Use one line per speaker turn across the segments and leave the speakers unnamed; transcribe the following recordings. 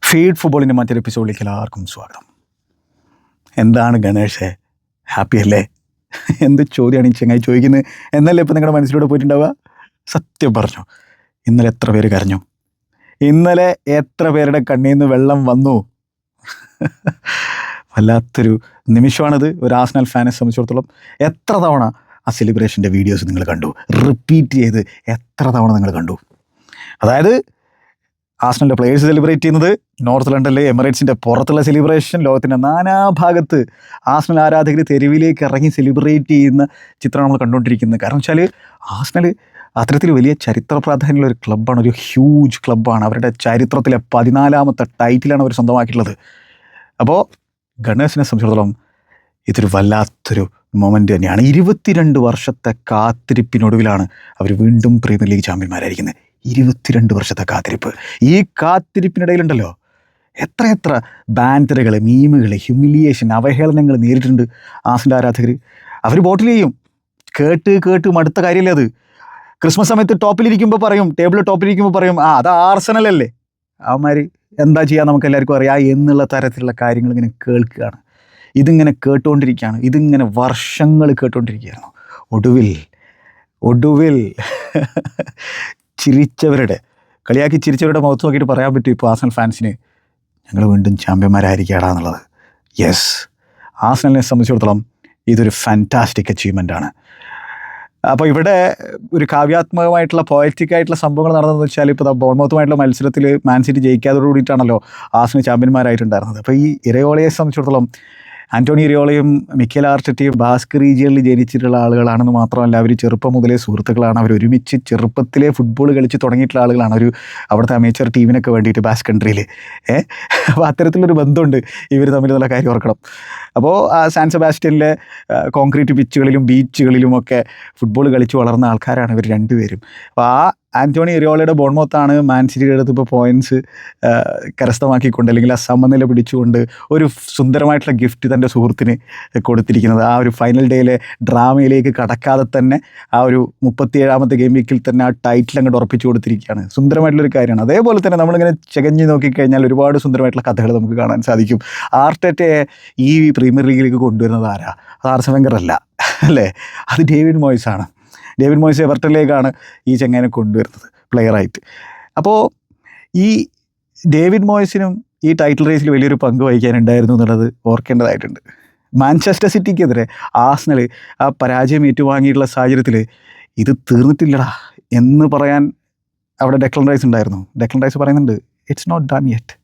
Feed ഫുട്ബോളിൻ്റെ മറ്റൊരു എപ്പിസോഡിലേക്ക് എല്ലാവർക്കും സ്വാഗതം. എന്താണ് ഗണേഷേ, ഹാപ്പി അല്ലേ? എന്ത് ചോദ്യമാണ് ഈ ചങ്ങായി ചോദിക്കുന്നത് എന്നല്ലേ ഇപ്പം നിങ്ങളുടെ മനസ്സിലൂടെ പോയിട്ടുണ്ടാവുക? സത്യം പറഞ്ഞു, ഇന്നലെ എത്ര പേര് കരഞ്ഞു? ഇന്നലെ എത്ര പേരുടെ കണ്ണിൽ നിന്ന് വെള്ളം വന്നു? വല്ലാത്തൊരു നിമിഷമാണിത് ഒരു ആർസണൽ ഫാനെ സംബന്ധിച്ചിടത്തോളം. എത്ര തവണ ആ സെലിബ്രേഷൻ്റെ വീഡിയോസ് നിങ്ങൾ കണ്ടു? റിപ്പീറ്റ് ചെയ്ത് എത്ര തവണ നിങ്ങൾ കണ്ടു? അതായത് ആർസണലിൻ്റെ പ്ലേയേഴ്സ് സെലിബ്രേറ്റ് ചെയ്യുന്നത്, നോർത്ത് ലണ്ടനിലെ എമിറേറ്റ്സിൻ്റെ പുറത്തുള്ള സെലിബ്രേഷൻ, ലോകത്തിൻ്റെ നാനാഭാഗത്ത് ആർസണൽ ആരാധകർ തെരുവിലേക്ക് ഇറങ്ങി സെലിബ്രേറ്റ് ചെയ്യുന്ന ചിത്രം നമ്മൾ കണ്ടുകൊണ്ടിരിക്കുന്നത്. കാരണം വെച്ചാൽ ആർസണൽ അത്തരത്തിൽ വലിയ ചരിത്ര പ്രാധാന്യമുള്ള ഒരു ക്ലബ്ബാണ്, ഒരു ഹ്യൂജ് ക്ലബ്ബാണ്. അവരുടെ ചരിത്രത്തിലെ 14ാമത്തെ ടൈറ്റിലാണ് അവർ സ്വന്തമാക്കിയിട്ടുള്ളത്. അപ്പോൾ ഗണ്ണേഴ്സിനെ സംബന്ധിച്ചിടത്തോളം ഇതൊരു വല്ലാത്തൊരു മൊമെൻ്റ് തന്നെയാണ്. 22 വർഷത്തെ കാത്തിരിപ്പിനൊടുവിലാണ് അവർ വീണ്ടും പ്രീമിയർ ലീഗ് ചാമ്പ്യന്മാരായിരിക്കുന്നത്. 22 വർഷത്തെ കാത്തിരിപ്പ്. ഈ കാത്തിരിപ്പിനിടയിലുണ്ടല്ലോ എത്ര ബാൻഡറുകൾ, മീമുകൾ, ഹ്യൂമിലിയേഷൻ, അവഹേളനങ്ങൾ നേരിട്ടുണ്ട് ആർസണൽ ആരാധകർ. അവർ ബോട്ടിൽ ചെയ്യും, കേട്ട് മടുത്ത കാര്യമല്ലേ അത്. ക്രിസ്മസ് സമയത്ത് ടോപ്പിലിരിക്കുമ്പോൾ പറയും, ടേബിൾ ടോപ്പിലിരിക്കുമ്പോൾ പറയും, അത് ആർസണലല്ലേ. അവന്മാർ എന്താ ചെയ്യുക നമുക്ക് എല്ലാവർക്കും അറിയാം എന്നുള്ള തരത്തിലുള്ള കാര്യങ്ങൾ ഇങ്ങനെ കേൾക്കുകയാണ്. ഇതിങ്ങനെ കേട്ടുകൊണ്ടിരിക്കുകയാണ്, ഇതിങ്ങനെ വർഷങ്ങൾ കേട്ടുകൊണ്ടിരിക്കുകയാണ്. ഒടുവിൽ കളിയാക്കി ചിരിച്ചവരുടെ മുഖത്ത് നോക്കിയിട്ട് പറയാൻ പറ്റും ഇപ്പോൾ ആർസണൽ ഫാൻസിന്, ഞങ്ങൾ വീണ്ടും ചാമ്പ്യന്മാരായിരിക്കടാ എന്നുള്ളത്. യെസ്, ആർസണലിനെ സംബന്ധിച്ചിടത്തോളം ഇതൊരു ഫാൻറ്റാസ്റ്റിക് അച്ചീവ്മെൻ്റാണ്. അപ്പോൾ ഇവിടെ ഒരു കാവ്യാത്മകമായിട്ടുള്ള പോയറ്റിക് ആയിട്ടുള്ള സംഭവങ്ങൾ നടന്നതെന്ന് വെച്ചാൽ, ഇപ്പോൾ ബോർണ്മൗത്തുമായിട്ടുള്ള മത്സരത്തിൽ മാൻ സിറ്റി ജയിക്കാതോട് കൂടിയിട്ടാണല്ലോ ആർസണൽ ചാമ്പ്യന്മാരായിട്ടുണ്ടായിരുന്നത്. അപ്പോൾ ഈ ഇരയോളയെ സംബന്ധിച്ചിടത്തോളം ആൻ്റോണി ഇരയോളയും മിക്കേൽ ആർട്ടറ്റയും ബാസ്ക് റീജിയനിൽ ജനിച്ചിട്ടുള്ള ആളുകളാണെന്ന് മാത്രമല്ല, അവർ ചെറുപ്പം മുതലേ സുഹൃത്തുക്കളാണ്. അവർ ഒരുമിച്ച് ചെറുപ്പത്തിലെ ഫുട്ബോൾ കളിച്ച് തുടങ്ങിയിട്ടുള്ള ആളുകളാണ്. അവിടുത്തെ അമേച്ചർ ടീമിനൊക്കെ വേണ്ടിയിട്ട് ബാസ്ക് കൺട്രിയിൽ. അപ്പോൾ അത്തരത്തിലൊരു ബന്ധമുണ്ട് ഇവർ തമ്മിൽ എന്നുള്ള കാര്യം ഓർക്കണം. അപ്പോൾ സാൻ സെബാസ്റ്റ്യനിലെ കോൺക്രീറ്റ് പിച്ചുകളിലും ബീച്ചുകളിലുമൊക്കെ ഫുട്ബോൾ കളിച്ച് വളർന്ന ആൾക്കാരാണ് ഇവർ രണ്ടുപേരും. അപ്പോൾ ആൻ്റോണി ഇരയോളയുടെ ബോൺമൗത്താണ് മാൻ സിറ്റിയുടെ അടുത്ത് ഇപ്പോൾ പോയിൻറ്റ്സ് കരസ്ഥമാക്കിക്കൊണ്ട്, അല്ലെങ്കിൽ ആ സമനില പിടിച്ചുകൊണ്ട് ഒരു സുന്ദരമായിട്ടുള്ള ഗിഫ്റ്റ് തൻ്റെ സുഹൃത്തിന് കൊടുത്തിരിക്കുന്നത്. ആ ഒരു ഫൈനൽ ഡേയിലെ ഡ്രാമയിലേക്ക് കടക്കാതെ തന്നെ ആ ഒരു 37ാമത്തെ ഗെയിം വീക്കിൽ തന്നെ ആ ടൈറ്റിൽ അങ്ങോട്ട് ഉറപ്പിച്ചു കൊടുത്തിരിക്കുകയാണ്. സുന്ദരമായിട്ടുള്ളൊരു കാര്യമാണ്. അതേപോലെ തന്നെ നമ്മളിങ്ങനെ ചകഞ്ഞ് നോക്കിക്കഴിഞ്ഞാൽ ഒരുപാട് സുന്ദരമായിട്ടുള്ള കഥകൾ നമുക്ക് കാണാൻ സാധിക്കും. ആർട്ടറ്റയെ ഈ പ്രീമിയർ ലീഗിലേക്ക് കൊണ്ടുവരുന്നത് ആരാ? അത് ആർസൻ വെങ്കർ അല്ല, അല്ലേ? അത് ഡേവിഡ് മോയ്സാണ്. ഡേവിഡ് മോയ്സ് എവർട്ടണിലേക്കാണ് ഈ ചെങ്ങാനെ കൊണ്ടുവരുന്നത് പ്ലെയറായിട്ട്. അപ്പോൾ ഈ ഡേവിഡ് മോയ്സിനും ഈ ടൈറ്റിൽ റേസിൽ വലിയൊരു പങ്ക് വഹിക്കാനുണ്ടായിരുന്നു എന്നുള്ളത് ഓർക്കേണ്ടതായിട്ടുണ്ട്. മാഞ്ചസ്റ്റർ സിറ്റിക്കെതിരെ ആർസണൽ ആ പരാജയം ഏറ്റുവാങ്ങിയിട്ടുള്ള സാഹചര്യത്തിൽ ഇത് തീർന്നിട്ടില്ലടാ എന്ന് പറയാൻ അവിടെ ഡെക്ലൻ റൈസ് ഉണ്ടായിരുന്നു. ഡെക്ലൻ റൈസ് പറയുന്നുണ്ട്, it's not done yet,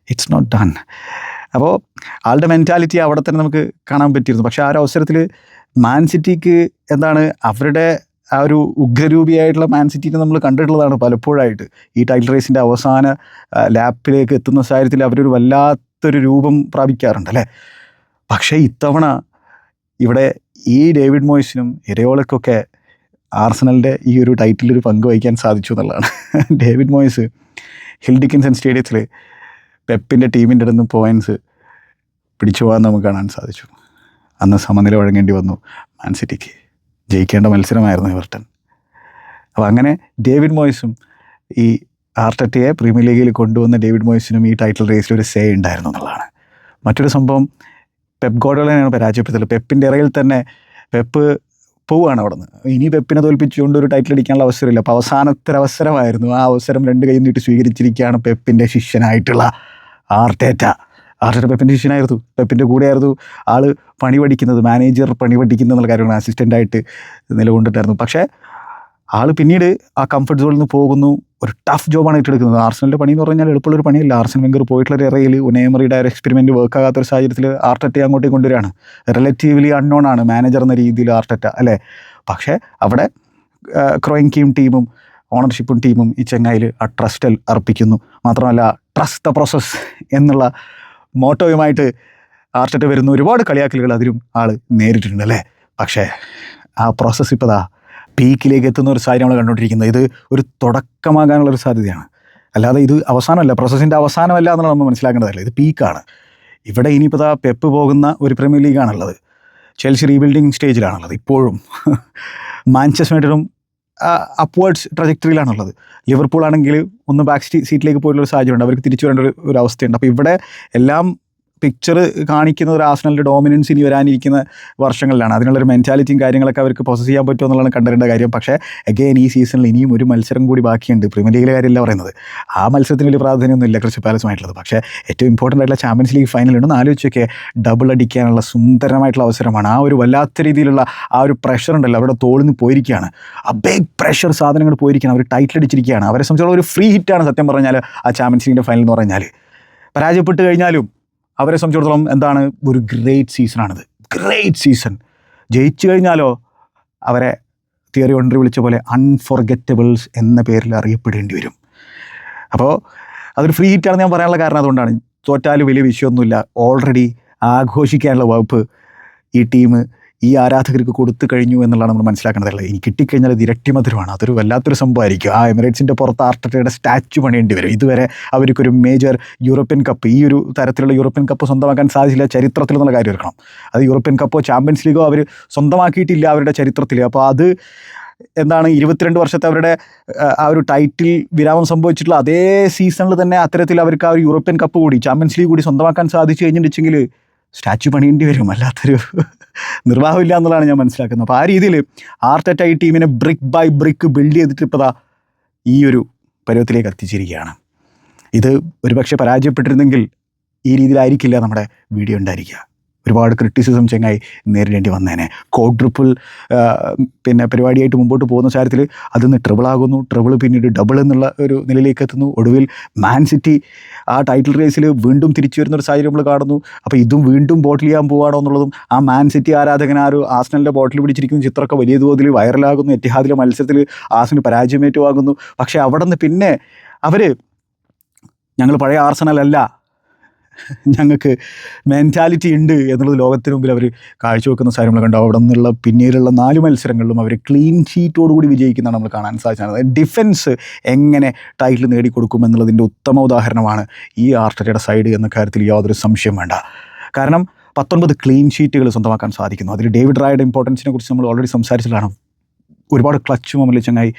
it's not done. അപ്പോൾ ആളുടെ മെൻറ്റാലിറ്റി അവിടെ തന്നെ നമുക്ക് കാണാൻ പറ്റിയിരുന്നു. പക്ഷേ ആ ഒരു അവസരത്തിൽ മാൻ സിറ്റിക്ക് എന്താണ്, അവരുടെ ആ ഒരു ഉഗ്രരൂപിയായിട്ടുള്ള മാൻ സിറ്റിനെ നമ്മൾ കണ്ടിട്ടുള്ളതാണ് പലപ്പോഴായിട്ട്. ഈ ടൈറ്റിൽ റേസിൻ്റെ അവസാന ലാപ്പിലേക്ക് എത്തുന്ന സാഹചര്യത്തിൽ അവരൊരു വല്ലാത്തൊരു രൂപം പ്രാപിക്കാറുണ്ട്, അല്ലേ? പക്ഷേ ഇത്തവണ ഇവിടെ ഈ ഡേവിഡ് മോയ്സിനും ഇരയോളക്കൊക്കെ ആർസണലിൻ്റെ ഈ ഒരു ടൈറ്റിലൊരു പങ്ക് വഹിക്കാൻ സാധിച്ചു എന്നുള്ളതാണ്. ഡേവിഡ് മോയ്സ് ഹിൽ ഡിക്കിൻസൺ സ്റ്റേഡിയത്തിൽ പെപ്പിൻ്റെ ടീമിൻ്റെ അടുത്ത് പോയിൻറ്റ്സ് പിടിച്ചു പോകാൻ നമുക്ക് കാണാൻ സാധിച്ചു. അന്ന് സമനില വഴങ്ങേണ്ടി വന്നു മാൻ സിറ്റിക്ക്. ജയിക്കേണ്ട മത്സരമായിരുന്നു എവർട്ടൺ. അപ്പോൾ അങ്ങനെ ഡേവിഡ് മോയ്സും ഈ ആർട്ടറ്റയെ പ്രീമിയർ ലീഗിൽ കൊണ്ടുവന്ന ഡേവിഡ് മോയ്സിനും ഈ ടൈറ്റിൽ റേസിൽ ഒരു സേ ഉണ്ടായിരുന്നു എന്നുള്ളതാണ്. മറ്റൊരു സംഭവം, പെപ്പ് ഗോർഡിയോളയാണ് പരാജയപ്പെടുത്തൽ. പെപ്പിൻ്റെ ഇറയിൽ തന്നെ പെപ്പ് പോവുകയാണ് അവിടെ നിന്ന്. ഇനി പെപ്പിനെ തോൽപ്പിച്ചുകൊണ്ട് ഒരു ടൈറ്റിൽ അടിക്കാനുള്ള അവസരമില്ല. അപ്പോൾ അവസാനത്തെ അവസരമായിരുന്നു. ആ അവസരം 2 കൈ നീട്ടി സ്വീകരിച്ചിരിക്കുകയാണ് പെപ്പിൻ്റെ ശിഷ്യനായിട്ടുള്ള ആർട്ടേറ്റ. പെപ്പിൻ്റെ ശിഷ്യനായിരുന്നു, പെപ്പിൻ്റെ കൂടെയായിരുന്നു ആൾ പണി പഠിക്കുന്നത്, മാനേജർ പണി പഠിക്കുന്നത് എന്നുള്ള കാര്യമാണ് അസിസ്റ്റൻ്റായിട്ട് നിലകൊണ്ടിട്ടായിരുന്നു. പക്ഷേ ആൾ പിന്നീട് ആ കംഫർട്ട് സോണിൽ നിന്ന് പോകുന്നു. ഒരു ടഫ് ജോബാണ് ഏറ്റെടുക്കുന്നത്. ആർസണലിൻ്റെ പണി എന്ന് പറഞ്ഞാൽ എളുപ്പമുള്ളൊരു പണിയല്ല. ആർസൻ വെങ്കർ പോയിട്ടുള്ളൊരു ഇറയിൽ ഉനേമറിയുടെ ഒരു എക്സ്പെരിമെൻറ്റ് വർക്കാകാത്തൊരു സാഹചര്യത്തിൽ ആർട്ടറ്റയെ അങ്ങോട്ടേക്ക് കൊണ്ടുവരികയാണ്. റിലേറ്റീവ്ലി അൺനോൺ ആണ് മാനേജർ എന്ന രീതിയിൽ ആർട്ടറ്റ, അല്ലേ? പക്ഷേ അവിടെ ക്രോയിൻകീം ടീമും ഓണർഷിപ്പും ടീമും ഈ ചെങ്ങായിൽ ആ ട്രസ്റ്റ് അർപ്പിക്കുന്നു. മാത്രമല്ല ട്രസ്റ്റ് ദ പ്രോസസ് എന്നുള്ള മോട്ടോയുമായിട്ട് ആർട്ടറ്റ വരുന്ന ഒരുപാട് കളിയാക്കലുകൾ അതിലും ആൾ നേരിട്ടിട്ടുണ്ട്, അല്ലേ? പക്ഷേ ആ പ്രോസസ്സ് ഇപ്പോൾ പീക്കിലേക്ക് എത്തുന്ന ഒരു സാഹചര്യം നമ്മൾ കണ്ടുകൊണ്ടിരിക്കുന്നത്. ഇത് ഒരു തുടക്കമാകാനുള്ളൊരു സാധ്യതയാണ്, അല്ലാതെ ഇത് അവസാനമല്ല, പ്രോസസ്സിൻ്റെ അവസാനമല്ല എന്നുള്ള നമ്മൾ മനസ്സിലാക്കേണ്ടതല്ല. ഇത് പീക്കാണ്. ഇവിടെ ഇനിയിപ്പോൾ പെപ്പ് പോകുന്ന ഒരു പ്രീമിയർ ലീഗാണുള്ളത്. ചെൽസി റീബിൽഡിങ് സ്റ്റേജിലാണുള്ളത് ഇപ്പോഴും. മാഞ്ചസ്റ്റർ യുണൈറ്റഡും അപ്വേർഡ്സ് ട്രജക്ടറിയിലാണുള്ളത്. ലിവർപൂൾ ആണെങ്കിൽ ഒന്ന് ബാക്ക് സീറ്റിലേക്ക് പോയിട്ടുള്ള ഒരു സാഹചര്യമുണ്ട്, അവർക്ക് തിരിച്ചു വരേണ്ട ഒരു അവസ്ഥയുണ്ട്. അപ്പോൾ ഇവിടെ എല്ലാം പിക്ചർ കാണിക്കുന്ന ഒരു ആർസണലിൻ്റെ ഡോമിനൻസ് ഇനി വരാനിരിക്കുന്ന വർഷങ്ങളിലാണ്. അതിനുള്ളൊരു മെൻറ്റാലിറ്റിയും കാര്യങ്ങളൊക്കെ അവർക്ക് പ്രോസസ് ചെയ്യാൻ പറ്റുമോ എന്നുള്ളതാണ് കണ്ടറിയേണ്ട കാര്യം. പക്ഷേ അഗെയിൻ ഈ സീസണിൽ ഇനിയും ഒരു മത്സരം കൂടി ബാക്കിയുണ്ട്. പ്രീമിയർ ലീഗിലെ കാര്യമല്ല പറയുന്നത്, ആ മത്സരത്തിന് വലിയ പ്രാധാന്യമൊന്നുമില്ല ക്രിസ്റ്റൽ പാലസുമായിട്ടുള്ളത്. പക്ഷേ ഏറ്റവും ഇമ്പോർട്ടൻ്റ് ആയിട്ടുള്ള ചാമ്പ്യൻസ് ലീഗ് ഫൈനലുണ്ട്. ആലോചിച്ചൊക്കെ ഡബിൾ അടിക്കാനുള്ള സുന്ദരമായിട്ടുള്ള അവസരമാണ്. ആ ഒരു വല്ലാത്ത രീതിയിലുള്ള ആ ഒരു പ്രഷർ ഉണ്ടല്ലോ, അവിടെ തോളിന്ന് പോയിരിക്കുകയാണ്. ആ ബിഗ് പ്രഷർ സാധനങ്ങൾ പോയിരിക്കുകയാണ്. അവർ ടൈറ്റിൽ അടിച്ചിരിക്കുകയാണ്. അവരെ സംബന്ധിച്ചുള്ള ഒരു ഫ്രീ ഹിറ്റാണ് സത്യം പറഞ്ഞാൽ ആ ചാമ്പ്യൻസ് ലീഗിൻ്റെ ഫൈനൽ എന്ന് പറഞ്ഞാൽ. പരാജയപ്പെട്ട് കഴിഞ്ഞാലും അവരെ സംബന്ധിച്ചിടത്തോളം എന്താണ്, ഒരു ഗ്രേറ്റ് സീസണാണിത്, ഗ്രേറ്റ് സീസൺ. ജയിച്ചു കഴിഞ്ഞാലോ അവരെ തിയറി ഒണ്ടറി വിളിച്ച പോലെ അൺഫോർഗറ്റബിൾസ് എന്ന പേരിൽ അറിയപ്പെടേണ്ടി വരും. അപ്പോൾ അതൊരു ഫ്രീ ഹിറ്റാണെന്ന് ഞാൻ പറയാനുള്ള കാരണം അതുകൊണ്ടാണ്. തോറ്റാൽ വലിയ വിഷയമൊന്നുമില്ല, ഓൾറെഡി ആഘോഷിക്കാനുള്ള വകുപ്പ് ഈ ടീം ഈ ആരാധകർക്ക് കൊടുത്തു കഴിഞ്ഞു എന്നുള്ളതാണ് നമ്മൾ മനസ്സിലാക്കേണ്ടതല്ല. ഇനി കിട്ടിക്കഴിഞ്ഞാൽ അത് ഇരട്ടി മധുരമാണ്. അതൊരു വല്ലാത്തൊരു സംഭവമായിരിക്കും. ആ എമിറേറ്റ്സിൻ്റെ പുറത്ത് ആർട്ടറ്റയുടെ സ്റ്റാച്ചു പണിയേണ്ടി വരും. ഇതുവരെ അവർക്കൊരു മേജർ യൂറോപ്യൻ കപ്പ്, ഈ ഒരു തരത്തിലുള്ള യൂറോപ്യൻ കപ്പ് സ്വന്തമാക്കാൻ സാധിച്ചില്ല ചരിത്രത്തിൽ എന്നുള്ള കാര്യം എടുക്കണം. അത് യൂറോപ്യൻ കപ്പോ ചാമ്പ്യൻസ് ലീഗോ അവർ സ്വന്തമാക്കിയിട്ടില്ല അവരുടെ ചരിത്രത്തിൽ. അപ്പോൾ അത് എന്താണ്, 22 വർഷത്തെ അവരുടെ ആ ഒരു ടൈറ്റിൽ വിരാമം സംഭവിച്ചിട്ടുള്ള അതേ സീസണിൽ തന്നെ അത്തരത്തിൽ അവർക്ക് ആ ഒരു യൂറോപ്യൻ കപ്പ് കൂടി ചാമ്പ്യൻസ് ലീഗ് കൂടി സ്വന്തമാക്കാൻ സാധിച്ചു കഴിഞ്ഞിട്ടുണ്ടെങ്കിൽ സ്റ്റാച്ചു പണിയേണ്ടി വരും. അല്ലാത്തൊരു നിർവാഹമില്ല എന്നുള്ളതാണ് ഞാൻ മനസ്സിലാക്കുന്നത്. അപ്പോൾ ആ രീതിയിൽ ആർട്ടറ്റ ഈ ടീമിനെ ബ്രിക്ക് ബൈ ബ്രിക്ക് ബിൽഡ് ചെയ്തിട്ട് ഇപ്പോൾ ഈ ഒരു പരുവത്തിലേക്ക് എത്തിച്ചിരിക്കുകയാണ്. ഇത് ഒരുപക്ഷെ പരാജയപ്പെട്ടിരുന്നെങ്കിൽ ഈ രീതിയിലായിരിക്കില്ല നമ്മുടെ വീഡിയോ ഉണ്ടായിരിക്കുക. ഒരുപാട് ക്രിറ്റിസിസം ചെങ്ങായി നേരിടേണ്ടി വന്നേനെ. ക്വാഡ്രുപ്പിൾ പിന്നെ പരിപാടിയായിട്ട് മുമ്പോട്ട് പോകുന്ന കാര്യത്തിൽ അതിന്ന് ട്രിബിൾ ആകുന്നു, ട്രിബിൾ പിന്നീട് ഡബിൾ എന്നുള്ള ഒരു നിലയിലേക്ക് എത്തുന്നു. ഒടുവിൽ മാൻ സിറ്റി ആ ടൈറ്റിൽ റേസിൽ വീണ്ടും തിരിച്ചു വരുന്നൊരു സാഹചര്യം നമ്മൾ കാണുന്നു. അപ്പോൾ ഇതും വീണ്ടും ബോട്ടിൽ ചെയ്യാൻ പോവുകയാണോ എന്നുള്ളതും, ആ മാൻ സിറ്റി ആരാധകൻ ആ ഒരു ആർസണലിൻ്റെ ബോട്ടിൽ പിടിച്ചിരിക്കുന്ന ചിത്രമൊക്കെ വലിയ തോതിൽ വൈറലാകുന്നു. എത്തിഹാദിലെ മത്സരത്തിൽ ആർസണൽ പരാജയമേറ്റുവാകുന്നു. പക്ഷേ അവിടെ നിന്ന് പിന്നെ അവർ ഞങ്ങൾ പഴയ ആർസണലല്ല, ഞങ്ങൾക്ക് മെൻറ്റാലിറ്റി ഉണ്ട് എന്നുള്ളത് ലോകത്തിന് മുമ്പിൽ അവർ കാഴ്ചവെക്കുന്ന കാര്യങ്ങൾ കണ്ടു. അവിടെ നിന്നുള്ള പിന്നീടുള്ള 4 മത്സരങ്ങളിലും അവർ ക്ലീൻ ഷീറ്റോടുകൂടി വിജയിക്കുന്നതാണ് നമ്മൾ കാണാൻ സാധിച്ചത്. ഡിഫൻസ് എങ്ങനെ ടൈറ്റിൽ നേടിക്കൊടുക്കും എന്നുള്ളതിൻ്റെ ഉത്തമ ഉദാഹരണമാണ് ഈ ആർട്ടറ്റയുടെ സൈഡ് എന്ന കാര്യത്തിൽ യാതൊരു സംശയം വേണ്ട. കാരണം 19 ക്ലീൻ ഷീറ്റുകൾ സ്വന്തമാക്കാൻ സാധിക്കുന്നു. അതിൽ ഡേവിഡ് റായയുടെ ഇമ്പോർട്ടൻസിനെ കുറിച്ച് നമ്മൾ ഓൾറെഡി സംസാരിച്ചതാണ്. ഒരുപാട് ക്ലച്ച് മൊമെൻറ്റിൽ ചങ്ങായി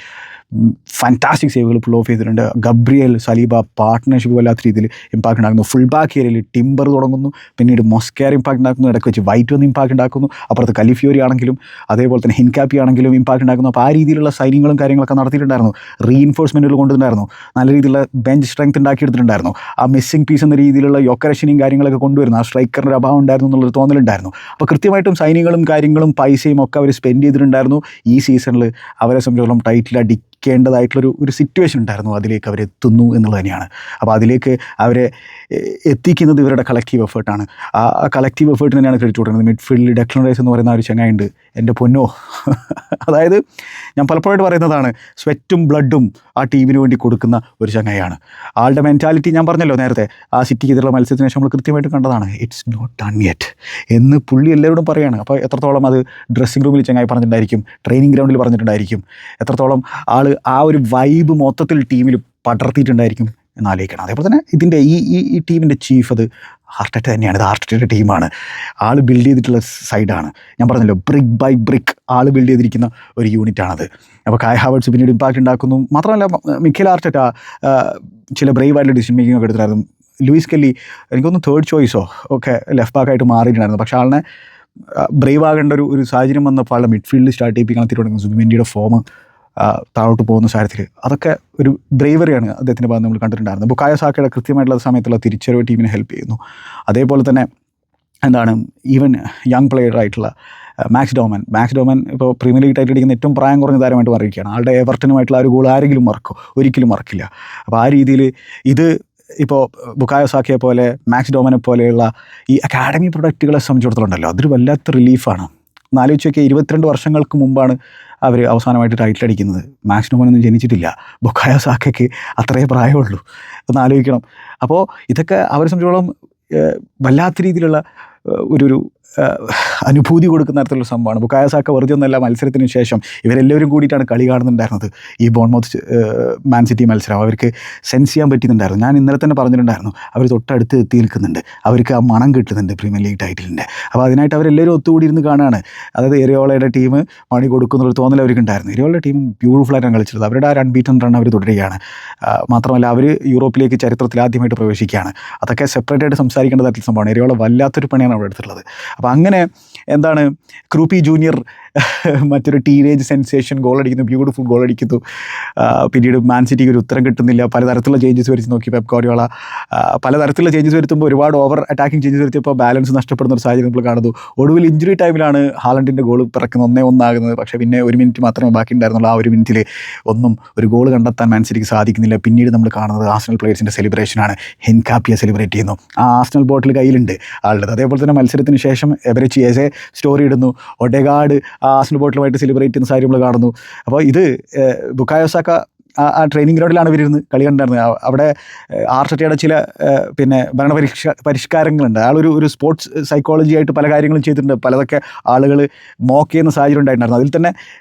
ഫാൻറ്റാസ്റ്റിക് സേവുകൾ പുൾ ഓഫ് ചെയ്തിട്ടുണ്ട്. ഗബ്രിയേൽ സലീബ പാർട്ട്ണർഷിപ്പ് വല്ലാത്ത രീതിയിൽ ഇമ്പാക്റ്റ് ഉണ്ടാക്കുന്നു. ഫുൾ ബാക്ക് ഏരിയയിൽ ടിംബർ തുടങ്ങുന്നു, പിന്നീട് മൊസ്കേർ ഇമ്പാക്റ്റ് ഉണ്ടാക്കുന്നു, ഇടയ്ക്ക് വെച്ച് വൈറ്റ് വന്ന് ഇമ്പാക്റ്റ് ഉണ്ടാക്കുന്നു, അപ്പുറത്ത് കലിഫ്യൂരി ആണെങ്കിലും അതേപോലെ തന്നെ ഹിൻകാപ്പി ആണെങ്കിലും ഇമ്പാക്റ്റ് ഉണ്ടാക്കുന്നു. അപ്പോൾ ആ രീതിയിലുള്ള സൈനിങ്ങുകളും കാര്യങ്ങളൊക്കെ നടത്തിയിട്ടുണ്ടായിരുന്നു. റീഇൻഫോഴ്സ്മെൻറ്റുകൾ കൊണ്ടുവരുന്നുണ്ടായിരുന്നു. നല്ല രീതിയിലുള്ള ബെഞ്ച് സ്ട്രെങ്ത് ഉണ്ടാക്കിയെടുത്തിട്ടുണ്ടായിരുന്നു. ആ മിസ്സിംഗ് പീസ് എന്ന രീതിയിലുള്ള യൊക്കരക്ഷനെയും കാര്യങ്ങളൊക്കെ കൊണ്ടുവരുന്നു. ആ സ്ട്രൈക്കറിൻ്റെ അഭാവം ഉണ്ടായിരുന്നു എന്നുള്ളൊരു തോന്നലുണ്ടായിരുന്നു. അപ്പോൾ കൃത്യമായിട്ടും സൈനികളും കാര്യങ്ങളും പൈസയും ഒക്കെ അവർ സ്പെൻഡ് ചെയ്തിട്ടുണ്ടായിരുന്നു. ഈ സീസണിൽ അവരെ സംബന്ധിച്ചിടത്തോളം ടൈറ്റിൽ അടിക്കേണ്ടതായിട്ടുള്ളൊരു സിറ്റുവേഷൻ ഉണ്ടായിരുന്നു. അതിലേക്ക് അവരെത്തുന്നു എന്നുള്ളത് തന്നെയാണ്. അപ്പോൾ അതിലേക്ക് അവരെ എത്തിക്കുന്നത് ഇവരുടെ കളക്റ്റീവ് എഫേർട്ടാണ്. ആ കളക്റ്റീവ് എഫേർട്ടിന് തന്നെയാണ് ക്രെഡിറ്റ് കൊടുക്കുന്നത്. മിഡ്ഫീൽഡിൽ ഡെക്ലൻ റൈസ് എന്ന് പറയുന്ന ഒരു ചങ്ങായുണ്ട്, എൻ്റെ പൊന്നോ. അതായത് ഞാൻ പലപ്പോഴായിട്ട് പറയുന്നതാണ്, സ്വെറ്റും ബ്ലഡും ആ ടീമിന് വേണ്ടി കൊടുക്കുന്ന ഒരു ചങ്ങായാണ്. ആളുടെ മെൻറ്റാലിറ്റി ഞാൻ പറഞ്ഞല്ലോ നേരത്തെ, ആ സിറ്റിക്കെതിരെയുള്ള മത്സരത്തിന് ശേഷം നമ്മൾ കൃത്യമായിട്ട് കണ്ടതാണ്. ഇറ്റ്സ് നോട്ട് ഡൺ യെറ്റ് എന്ന് പുള്ളി എല്ലാവരോടും പറയുകയാണ്. അപ്പോൾ എത്രത്തോളം അത് ഡ്രസ്സിംഗ് റൂമിൽ ചങ്ങായി പറഞ്ഞിട്ടുണ്ടായിരിക്കും, ട്രെയിനിങ് ഗ്രൗണ്ടിൽ പറഞ്ഞിട്ടുണ്ടായിരിക്കും, എത്രത്തോളം ആൾ ആ ഒരു വൈബ് മൊത്തത്തിൽ ടീമിൽ പടർത്തിയിട്ടുണ്ടായിരിക്കും എന്നാലോചിക്കണം. അതേപോലെ തന്നെ ഇതിൻ്റെ ഈ ടീമിൻ്റെ ചീഫ് അത് ആർട്ടറ്റ തന്നെയാണ്. ഇത് ആർട്ടറ്റയുടെ ടീമാണ്. ആൾ ബിൽഡ് ചെയ്തിട്ടുള്ള സൈഡാണ്. ഞാൻ പറഞ്ഞല്ലോ, ബ്രിക്ക് ബൈ ബ്രിക്ക് ആൾ ബിൽഡ് ചെയ്തിരിക്കുന്ന ഒരു യൂണിറ്റാണത്. അപ്പോൾ കായ് ഹാവേർട്സ് പിന്നീട് ഇമ്പാക്റ്റ് ഉണ്ടാക്കുന്നു. മാത്രമല്ല മിഖേൽ ആർട്ടറ്റ ചില ബ്രേവ് ആയിട്ടുള്ള ഡിസിഷൻ മേക്കിംഗ് ഒക്കെ എടുത്തിട്ടുണ്ടായിരുന്നു. ലൂയിസ് കെല്ലി എനിക്കൊന്ന് 3rd ചോയ്സോ ഒക്കെ ലെഫ്റ്റ് ബാക്കായിട്ട് മാറിയിട്ടുണ്ടായിരുന്നു. പക്ഷേ ആളിനെ ബ്രേവ് ആകേണ്ട ഒരു സാഹചര്യം വന്നപ്പോൾ ആളുടെ മിഡ്ഫീൽഡ് സ്റ്റാർട്ട് ചെയ്യിപ്പിക്കാൻ തുടങ്ങും. സുബിമെൻഡിയുടെ ഫോം താഴോട്ട് പോകുന്ന സാഹചര്യത്തിൽ അതൊക്കെ ഒരു ബ്രേവറിയാണ് അദ്ദേഹത്തിൻ്റെ ഭാഗത്ത് നമ്മൾ കണ്ടിട്ടുണ്ടായിരുന്നത്. ബുക്കായോ സാക്കയുടെ കൃത്യമായിട്ടുള്ള സമയത്തുള്ള തിരിച്ചറിവ് ടീമിനെ ഹെൽപ്പ് ചെയ്യുന്നു. അതേപോലെ തന്നെ എന്താണ്, ഈവൻ യങ് പ്ലെയർ ആയിട്ടുള്ള മാക്സ് ഡോമൻ ഇപ്പോൾ പ്രീമിയർ ലീഗ് ടൈറ്റിൽ അടിക്കുന്ന ഏറ്റവും പ്രായം കുറഞ്ഞ താരമായിട്ട് മാറിയിരിക്കുകയാണ്. ആളുടെ എവർട്ടനുമായിട്ടുള്ള ആ ഒരു ഗോൾ ആരെങ്കിലും മറക്കോ? ഒരിക്കലും മറക്കില്ല. അപ്പോൾ ആ രീതിയിൽ ഇത് ഇപ്പോൾ ബുക്കായോ സാക്കയെ പോലെ മാക്സ് ഡോമനെ പോലെയുള്ള ഈ അക്കാഡമി പ്രൊഡക്റ്റുകളെ സംബന്ധിച്ചിടത്തോളം ഉണ്ടല്ലോ, അതൊരു വല്ലാത്ത റിലീഫാണ്. ആലോചിച്ച് നോക്കിയാൽ 22 വർഷങ്ങൾക്ക് മുമ്പാണ് അവർ അവസാനമായിട്ട് ടൈറ്റിൽ അടിക്കുന്നത്. മാക്സ് ഡോമനൊന്നും ജനിച്ചിട്ടില്ല. ബുക്കായോ സാക്കയ്ക്ക് അത്രയേ പ്രായമുള്ളൂ. ഒന്ന് ആലോചിക്കണം. അപ്പോൾ ഇതൊക്കെ അവരെ സംബന്ധിച്ചോളം വല്ലാത്ത രീതിയിലുള്ള ഒരു അനുഭൂതി കൊടുക്കുന്ന തരത്തിലുള്ള സംഭവമാണ്. ബുക്കായോ സാക്ക വെറുതെ ഒന്നല്ല, മത്സരത്തിന് ശേഷം ഇവരെല്ലാവരും കൂടിയിട്ടാണ് കളി കാണുന്നുണ്ടായിരുന്നത്. ഈ ബോൺമൗത്ത് മാൻ സിറ്റി മത്സരം അവർക്ക് സെൻസ് ചെയ്യാൻ പറ്റുന്നുണ്ടായിരുന്നു. ഞാൻ ഇന്നലെ തന്നെ പറഞ്ഞിട്ടുണ്ടായിരുന്നു, അവർ തൊട്ടടുത്ത് എത്തി നിൽക്കുന്നുണ്ട്, അവർക്ക് ആ മണം കിട്ടുന്നുണ്ട് പ്രീമിയർ ലീഗ് ടൈറ്റിലിൻ്റെ. അപ്പോൾ അതിനായിട്ട് അവരെല്ലാവരും ഒത്തുകൂടി ഇരുന്ന് കാണുകയാണ്. അതായത് എറിയോളയുടെ ടീം പണി കൊടുക്കുന്നൊരു തോന്നൽ അവർക്കുണ്ടായിരുന്നു. എറിയോളയുടെ ടീം ബ്യൂട്ടിഫുള്ളായിട്ടാണ് കളിച്ചത്. അവരുടെ ആ അൺബീറ്റൻ റൺ അവർ തുടരുകയാണ്. മാത്രമല്ല അവർ യൂറോപ്പിലേക്ക് ചരിത്രത്തിൽ ആദ്യമായിട്ട് പ്രവേശിക്കുകയാണ്. അതൊക്കെ സെപ്പറേറ്റ് ആയിട്ട് സംസാരിക്കേണ്ട തരത്തിൽ സംഭവമാണ്. എറിയോള വല്ലാത്തൊരു പണിയാണ് അവിടെ എടുത്തിട്ടുള്ളത്. അപ്പോൾ അങ്ങനെ എന്താണ് ക്രൂപ്പി ജൂനിയർ മറ്റൊരു ടീനേജ് സെൻസേഷൻ ഗോൾ അടിക്കുന്നു, ബ്യൂട്ടിഫുൾ ഗോൾ അടിക്കുന്നു. പിന്നീട് മാൻ സിറ്റിക്ക് ഒരു ഉത്തരം കിട്ടുന്നില്ല. പലതരത്തിലുള്ള ചേഞ്ചസ് വരുത്തി നോക്കി പെപ് ഗാർഡിയോള. പലതരത്തിലുള്ള ചേഞ്ചസ് വരുത്തുമ്പോൾ ഒരുപാട് ഓവർ അറ്റാക്കിംഗ് ചേഞ്ചസ് വരുത്തിയപ്പോൾ ബാലൻസ് നഷ്ടപ്പെടുന്ന ഒരു സാഹചര്യം നമ്മൾ കാണുന്നു. ഒടുവിൽ ഇഞ്ചുറി ടൈമിലാണ് ഹാലൻഡിൻ്റെ ഗോൾ പിറക്കുന്നത്, 1-1 പക്ഷേ പിന്നെ 1 മിനിറ്റ് മാത്രമേ ബാക്കി ഉണ്ടായിരുന്നുള്ളൂ. ആ 1 മിനിറ്റിൽ ഒരു ഗോൾ കണ്ടെത്താൻ മാൻ സിറ്റിക്ക് സാധിക്കുന്നില്ല. പിന്നീട് നമ്മൾ കാണുന്നത് ആർസണൽ പ്ലേയേഴ്സിൻ്റെ സെലിബ്രേഷനാണ്. ഹിൻകാപ്പിയെ സെലിബ്രേറ്റ് ചെയ്യുന്നു. ആ ആർസണൽ ബോട്ടിൽ കയ്യിലുണ്ട് ആളുടെ. അതേപോലെ തന്നെ മത്സരത്തിന് ശേഷം എവരെച്ചി ഏസെ സ്റ്റോറി ഇടുന്നു. ഒഡെഗാർഡ് ആർസണൽ ബോട്ടിലുമായിട്ട് സെലിബ്രേറ്റ് ചെയ്യുന്ന സാഹചര്യം നമ്മൾ കാണുന്നു. അപ്പോൾ ഇത് ബുക്കായോ സാക്ക ആ ട്രെയിനിങ് ഗ്രൗണ്ടിലാണ് ഇവരിരുന്ന് കളി കണ്ടായിരുന്നത്. അവിടെ ആർട്ടറ്റയുടെ ചില ഭരണ പരിഷ്കാരങ്ങളുണ്ട്. ആളൊരു സ്പോർട്സ് സൈക്കോളജി ആയിട്ട് പല കാര്യങ്ങളും ചെയ്തിട്ടുണ്ട്. പലതൊക്കെ ആളുകൾ മോക്ക് ചെയ്യുന്ന സാഹചര്യം ഉണ്ടായിട്ടുണ്ടായിരുന്നു. അതിൽ തന്നെ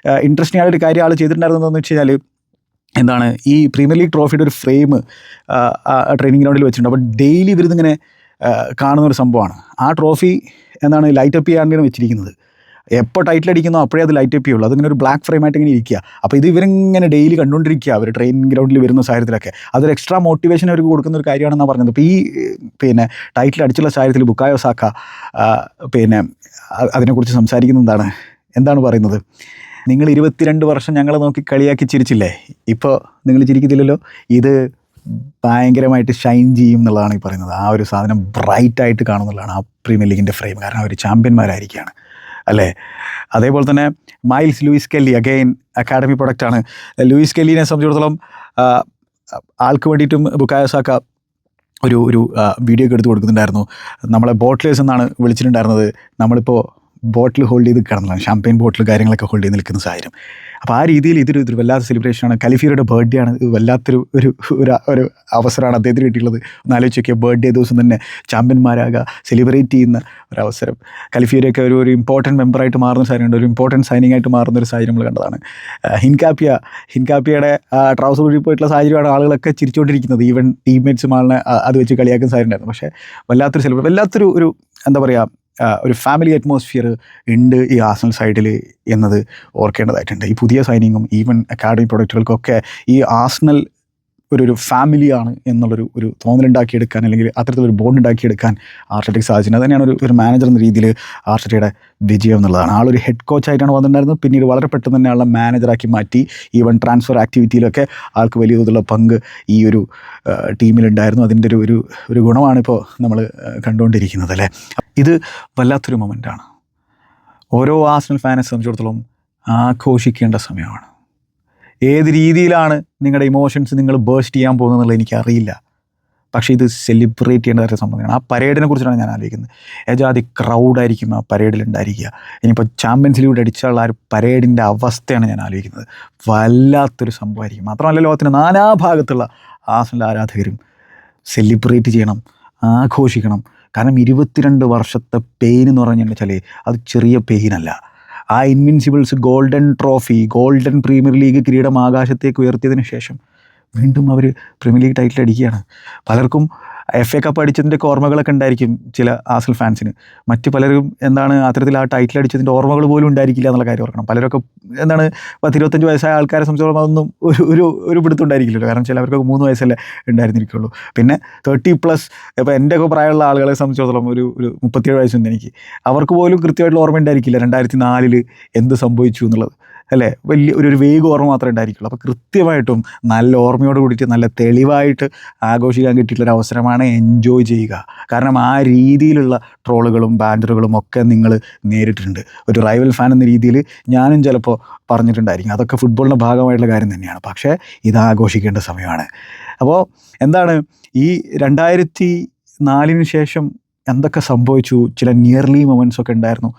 ഇൻട്രസ്റ്റിംഗ് ആയിട്ടൊരു കാര്യം ആൾ ചെയ്തിട്ടുണ്ടായിരുന്നതെന്ന് വെച്ച് കഴിഞ്ഞാൽ എന്താണ്, ഈ പ്രീമിയർ ലീഗ് ട്രോഫിയുടെ ഒരു ഫ്രെയിം ട്രെയിനിങ് ഗ്രൗണ്ടിൽ വെച്ചിട്ടുണ്ട്. അപ്പോൾ ഡെയിലി ഇവരിതിങ്ങനെ കാണുന്നൊരു സംഭവമാണ്. ആ ട്രോഫി എന്താണ് ലൈറ്റപ്പ് ചെയ്യാണ്ടാണ് വെച്ചിരിക്കുന്നത്. എപ്പോൾ ടൈറ്റിൽ അടിക്കുന്നോ അപ്പോഴേ അത് ലൈറ്റപ്പ് ചെയ്യുള്ളൂ. അതിങ്ങനെ ഒരു ബ്ലാക്ക് ഫ്രെയിമായിട്ട് ഇങ്ങനെ ഇരിക്കുക. അപ്പോൾ ഇത് ഇവരിങ്ങനെ ഡെയിലി കണ്ടുകൊണ്ടിരിക്കുക അവർ ട്രെയിനിങ് ഗ്രൗണ്ടിൽ വരുന്ന സാഹചര്യത്തിലൊക്കെ. അതൊരു എക്സ്ട്രാ മോട്ടിവേഷൻ അവർക്ക് കൊടുക്കുന്ന ഒരു കാര്യമാണെന്നാണ് പറഞ്ഞത്. അപ്പോൾ ഈ ടൈറ്റിൽ അടിച്ചുള്ള സാഹചര്യത്തിൽ ബുക്കായോ സാക്ക അതിനെക്കുറിച്ച് സംസാരിക്കുന്നത് എന്താണ് പറയുന്നത്? നിങ്ങൾ 22 വർഷം ഞങ്ങളെ നോക്കി കളിയാക്കി ചിരിച്ചില്ലേ, ഇപ്പോൾ നിങ്ങൾ ചിരിക്കുന്നില്ലല്ലോ. ഇത് ഭയങ്കരമായിട്ട് ഷൈൻ ചെയ്യും എന്നുള്ളതാണ് ഈ പറയുന്നത്. ആ ഒരു സാധനം ബ്രൈറ്റായിട്ട് കാണുന്നുള്ളതാണ് ആ പ്രീമിയർ ലീഗിൻ്റെ ഫ്രെയിം. കാരണം അവർ ചാമ്പ്യന്മാരായിരിക്കുകയാണ് അല്ലേ. അതേപോലെ തന്നെ Miles Lewis Kelly again academy പ്രൊഡക്റ്റാണ്. ലൂയിസ് കെല്ലിനെ സംബന്ധിച്ചിടത്തോളം ആൾക്ക് വേണ്ടിയിട്ടും ബുക്കായോ സാക്ക ഒരു വീഡിയോ ഒക്കെ എടുത്ത് കൊടുക്കുന്നുണ്ടായിരുന്നു. നമ്മളെ ബോട്ടിലേഴ്സ് എന്നാണ് വിളിച്ചിട്ടുണ്ടായിരുന്നത്. നമ്മളിപ്പോൾ ബോട്ടിൽ ഹോൾഡ് ചെയ്ത് കിടന്നതാണ്, ഷാമ്പെയിൻ ബോട്ടിൽ കാര്യങ്ങളൊക്കെ ഹോൾഡ് ചെയ്ത് നിൽക്കുന്ന സാഹചര്യം. അപ്പോൾ ആ രീതിയിൽ ഇതൊരു വല്ലാത്ത സെലിബ്രേഷനാണ്. കലിഫിയറുടെ ബർത്ത്ഡേ ആണ്. ഇത് വല്ലാത്തൊരു ഒരു അവസരമാണ് അദ്ദേഹത്തിന് കിട്ടിയിട്ടുള്ളത്. ഒന്ന് ആലോചിച്ച് നോക്കിയാൽ ബർത്ത്ഡേ ദിവസം തന്നെ ചാമ്പ്യന്മാരാകുക, സെലിബ്രേറ്റ് ചെയ്യുന്ന ഒരവസരം. കലിഫിയറൊക്കെ ഒരു ഇമ്പോർട്ടൻറ്റ് മെമ്പറായിട്ട് മാറുന്ന സാഹചര്യമുണ്ട്, ഒരു ഇമ്പോർട്ടൻറ്റ് സൈനിങ് ആയിട്ട് മാറുന്ന ഒരു സാഹചര്യം നമ്മൾ കണ്ടതാണ്. ഹിൻകാപ്പിയുടെ ട്രൗസർ ഊരി പോയിട്ടുള്ള സാഹചര്യമാണ് ആളുകളൊക്കെ ചിരിച്ചുകൊണ്ടിരിക്കുന്നത്. ഈവൻ ടീംമേറ്റ്സും ആളിനെ അത് വെച്ച് കളിയാക്കുന്ന സാഹചര്യം ഉണ്ടായിരുന്നു. പക്ഷേ വല്ലാത്തൊരു സെലിബ്രേറ്റ്, വല്ലാത്തൊരു എന്താ പറയുക, ഒരു ഫാമിലി അറ്റ്മോസ്ഫിയർ ഉണ്ട് ഈ ആർസണൽ സൈഡിൽ എന്നത് ഓർക്കേണ്ടതായിട്ടുണ്ട്. ഈ പുതിയ സൈനിങ്ങും ഈവൻ അക്കാഡമി പ്രൊഡക്റ്റുകൾക്കൊക്കെ ഈ ആർസണൽ ഒരു ഫാമിലിയാണ് എന്നുള്ളൊരു തോന്നലുണ്ടാക്കിയെടുക്കാൻ, അല്ലെങ്കിൽ അത്തരത്തിലൊരു ബോണ്ട് ഉണ്ടാക്കിയെടുക്കാൻ ആർട്ടറ്റയ്ക്ക് സാധിച്ചിട്ടുണ്ട്. അത് തന്നെയാണ് ഒരു മാനേജർ എന്ന രീതിയിൽ ആർട്ടറ്റയുടെ വിജയം എന്നുള്ളതാണ്. ആളൊരു ഹെഡ് കോച്ചായിട്ടാണ് വന്നിട്ടുണ്ടായിരുന്നത്. പിന്നീട് വളരെ പെട്ടെന്ന് തന്നെ ആളെ മാനേജറാക്കി മാറ്റി. ഈവൻ ട്രാൻസ്ഫർ ആക്ടിവിറ്റിയിലൊക്കെ ആൾക്ക് വലിയ തോതിലുള്ള പങ്ക് ഈ ഒരു ടീമിലുണ്ടായിരുന്നു. അതിൻ്റെ ഒരു ഗുണമാണിപ്പോൾ നമ്മൾ കണ്ടുകൊണ്ടിരിക്കുന്നത് അല്ലേ. ഇത് വല്ലാത്തൊരു മൊമെൻ്റാണ്. ഓരോ ആർസണൽ ഫാനെ സംബന്ധിച്ചിടത്തോളം ആഘോഷിക്കേണ്ട സമയമാണ്. ഏത് രീതിയിലാണ് നിങ്ങളുടെ ഇമോഷൻസ് നിങ്ങൾ ബേസ്റ്റ് ചെയ്യാൻ പോകുന്നതെന്നുള്ളത് എനിക്കറിയില്ല. പക്ഷേ ഇത് സെലിബ്രേറ്റ് ചെയ്യേണ്ട ഒരു സംഭവമാണ്. ആ പരേഡിനെ കുറിച്ചാണ് ഞാൻ ആലോചിക്കുന്നത്. ഏജാതി ക്രൗഡായിരിക്കും ആ പരേഡിലുണ്ടായിരിക്കുക. ഇനിയിപ്പോൾ ചാമ്പ്യൻസ് ലീഗ് അടിച്ചുള്ള ആ ഒരു പരേഡിൻ്റെ അവസ്ഥയാണ് ഞാൻ ആലോചിക്കുന്നത്. വല്ലാത്തൊരു സംഭവമായിരിക്കും. മാത്രമല്ല ലോകത്തിൻ്റെ നാനാഭാഗത്തുള്ള ആർസണൽ ആരാധകരും സെലിബ്രേറ്റ് ചെയ്യണം, ആഘോഷിക്കണം. കാരണം 22 വർഷത്തെ പെയിൻ എന്ന് പറഞ്ഞാൽ അത് ചെറിയ പെയിനല്ല. ആ invincibles golden trophy, golden premier league കിരീടം ആകാശത്തേക്ക് ഉയർത്തിയതിന് ശേഷം വീണ്ടും അവർ പ്രീമിയർ ലീഗ് ടൈറ്റിൽ അടിക്കുകയാണ്. പലർക്കും FA കപ്പ് അടിച്ചതിൻ്റെയൊക്കെ ഓർമ്മകളൊക്കെ ഉണ്ടായിരിക്കും ചില ആർസണൽ ഫാൻസിന്. മറ്റ് പലരും അത്തരത്തിൽ ആ ടൈറ്റിൽ അടിച്ചതിൻ്റെ ഓർമ്മകൾ പോലും ഉണ്ടായിരിക്കില്ല എന്നുള്ള കാര്യം ഓർക്കണം. പലരൊക്കെ 10-25 വയസ്സായ ആൾക്കാരെ സംബന്ധിച്ചോളം അതൊന്നും ഒരു പിടുത്തം ഉണ്ടായിരിക്കില്ലല്ലോ. കാരണം ചിലവർക്കൊക്കെ 3 വയസ്സല്ലേ ഉണ്ടായിരുന്നിരിക്കുള്ളൂ. പിന്നെ 30+, ഇപ്പോൾ എൻ്റെയൊക്കെ പ്രായമുള്ള ആളുകളെ സംബന്ധിച്ചിടത്തോളം ഒരു 37 വയസ്സുണ്ട് എനിക്ക്. അവർക്ക് പോലും കൃത്യമായിട്ടുള്ള ഓർമ്മ ഉണ്ടായിരിക്കില്ല 2004 എന്ത് സംഭവിച്ചു എന്നുള്ളത് അല്ലേ. വലിയ ഒരു വേഗം ഓർമ്മ മാത്രമേ ഉണ്ടായിരിക്കുള്ളൂ. അപ്പോൾ കൃത്യമായിട്ടും നല്ല ഓർമ്മയോട് കൂടിയിട്ട് നല്ല തെളിവായിട്ട് ആഘോഷിക്കാൻ കിട്ടിയിട്ടുള്ളൊരു അവസരമാണ്. എൻജോയ് ചെയ്യുക. കാരണം ആ രീതിയിലുള്ള ട്രോളുകളും ബാൻഡറുകളും ഒക്കെ നിങ്ങൾ നേരിട്ടിട്ടുണ്ട്. ഒരു റൈവൽ ഫാൻ എന്ന രീതിയിൽ ഞാനും ചിലപ്പോൾ പറഞ്ഞിട്ടുണ്ടായിരിക്കും. അതൊക്കെ ഫുട്ബോളിൻ്റെ ഭാഗമായിട്ടുള്ള കാര്യം തന്നെയാണ്. പക്ഷേ ഇത് ആഘോഷിക്കേണ്ട സമയമാണ്. അപ്പോൾ ഈ 2004 ശേഷം എന്തൊക്കെ സംഭവിച്ചു, ചില നിയർലി മൊമെൻറ്റ്സ് ഒക്കെ ഉണ്ടായിരുന്നു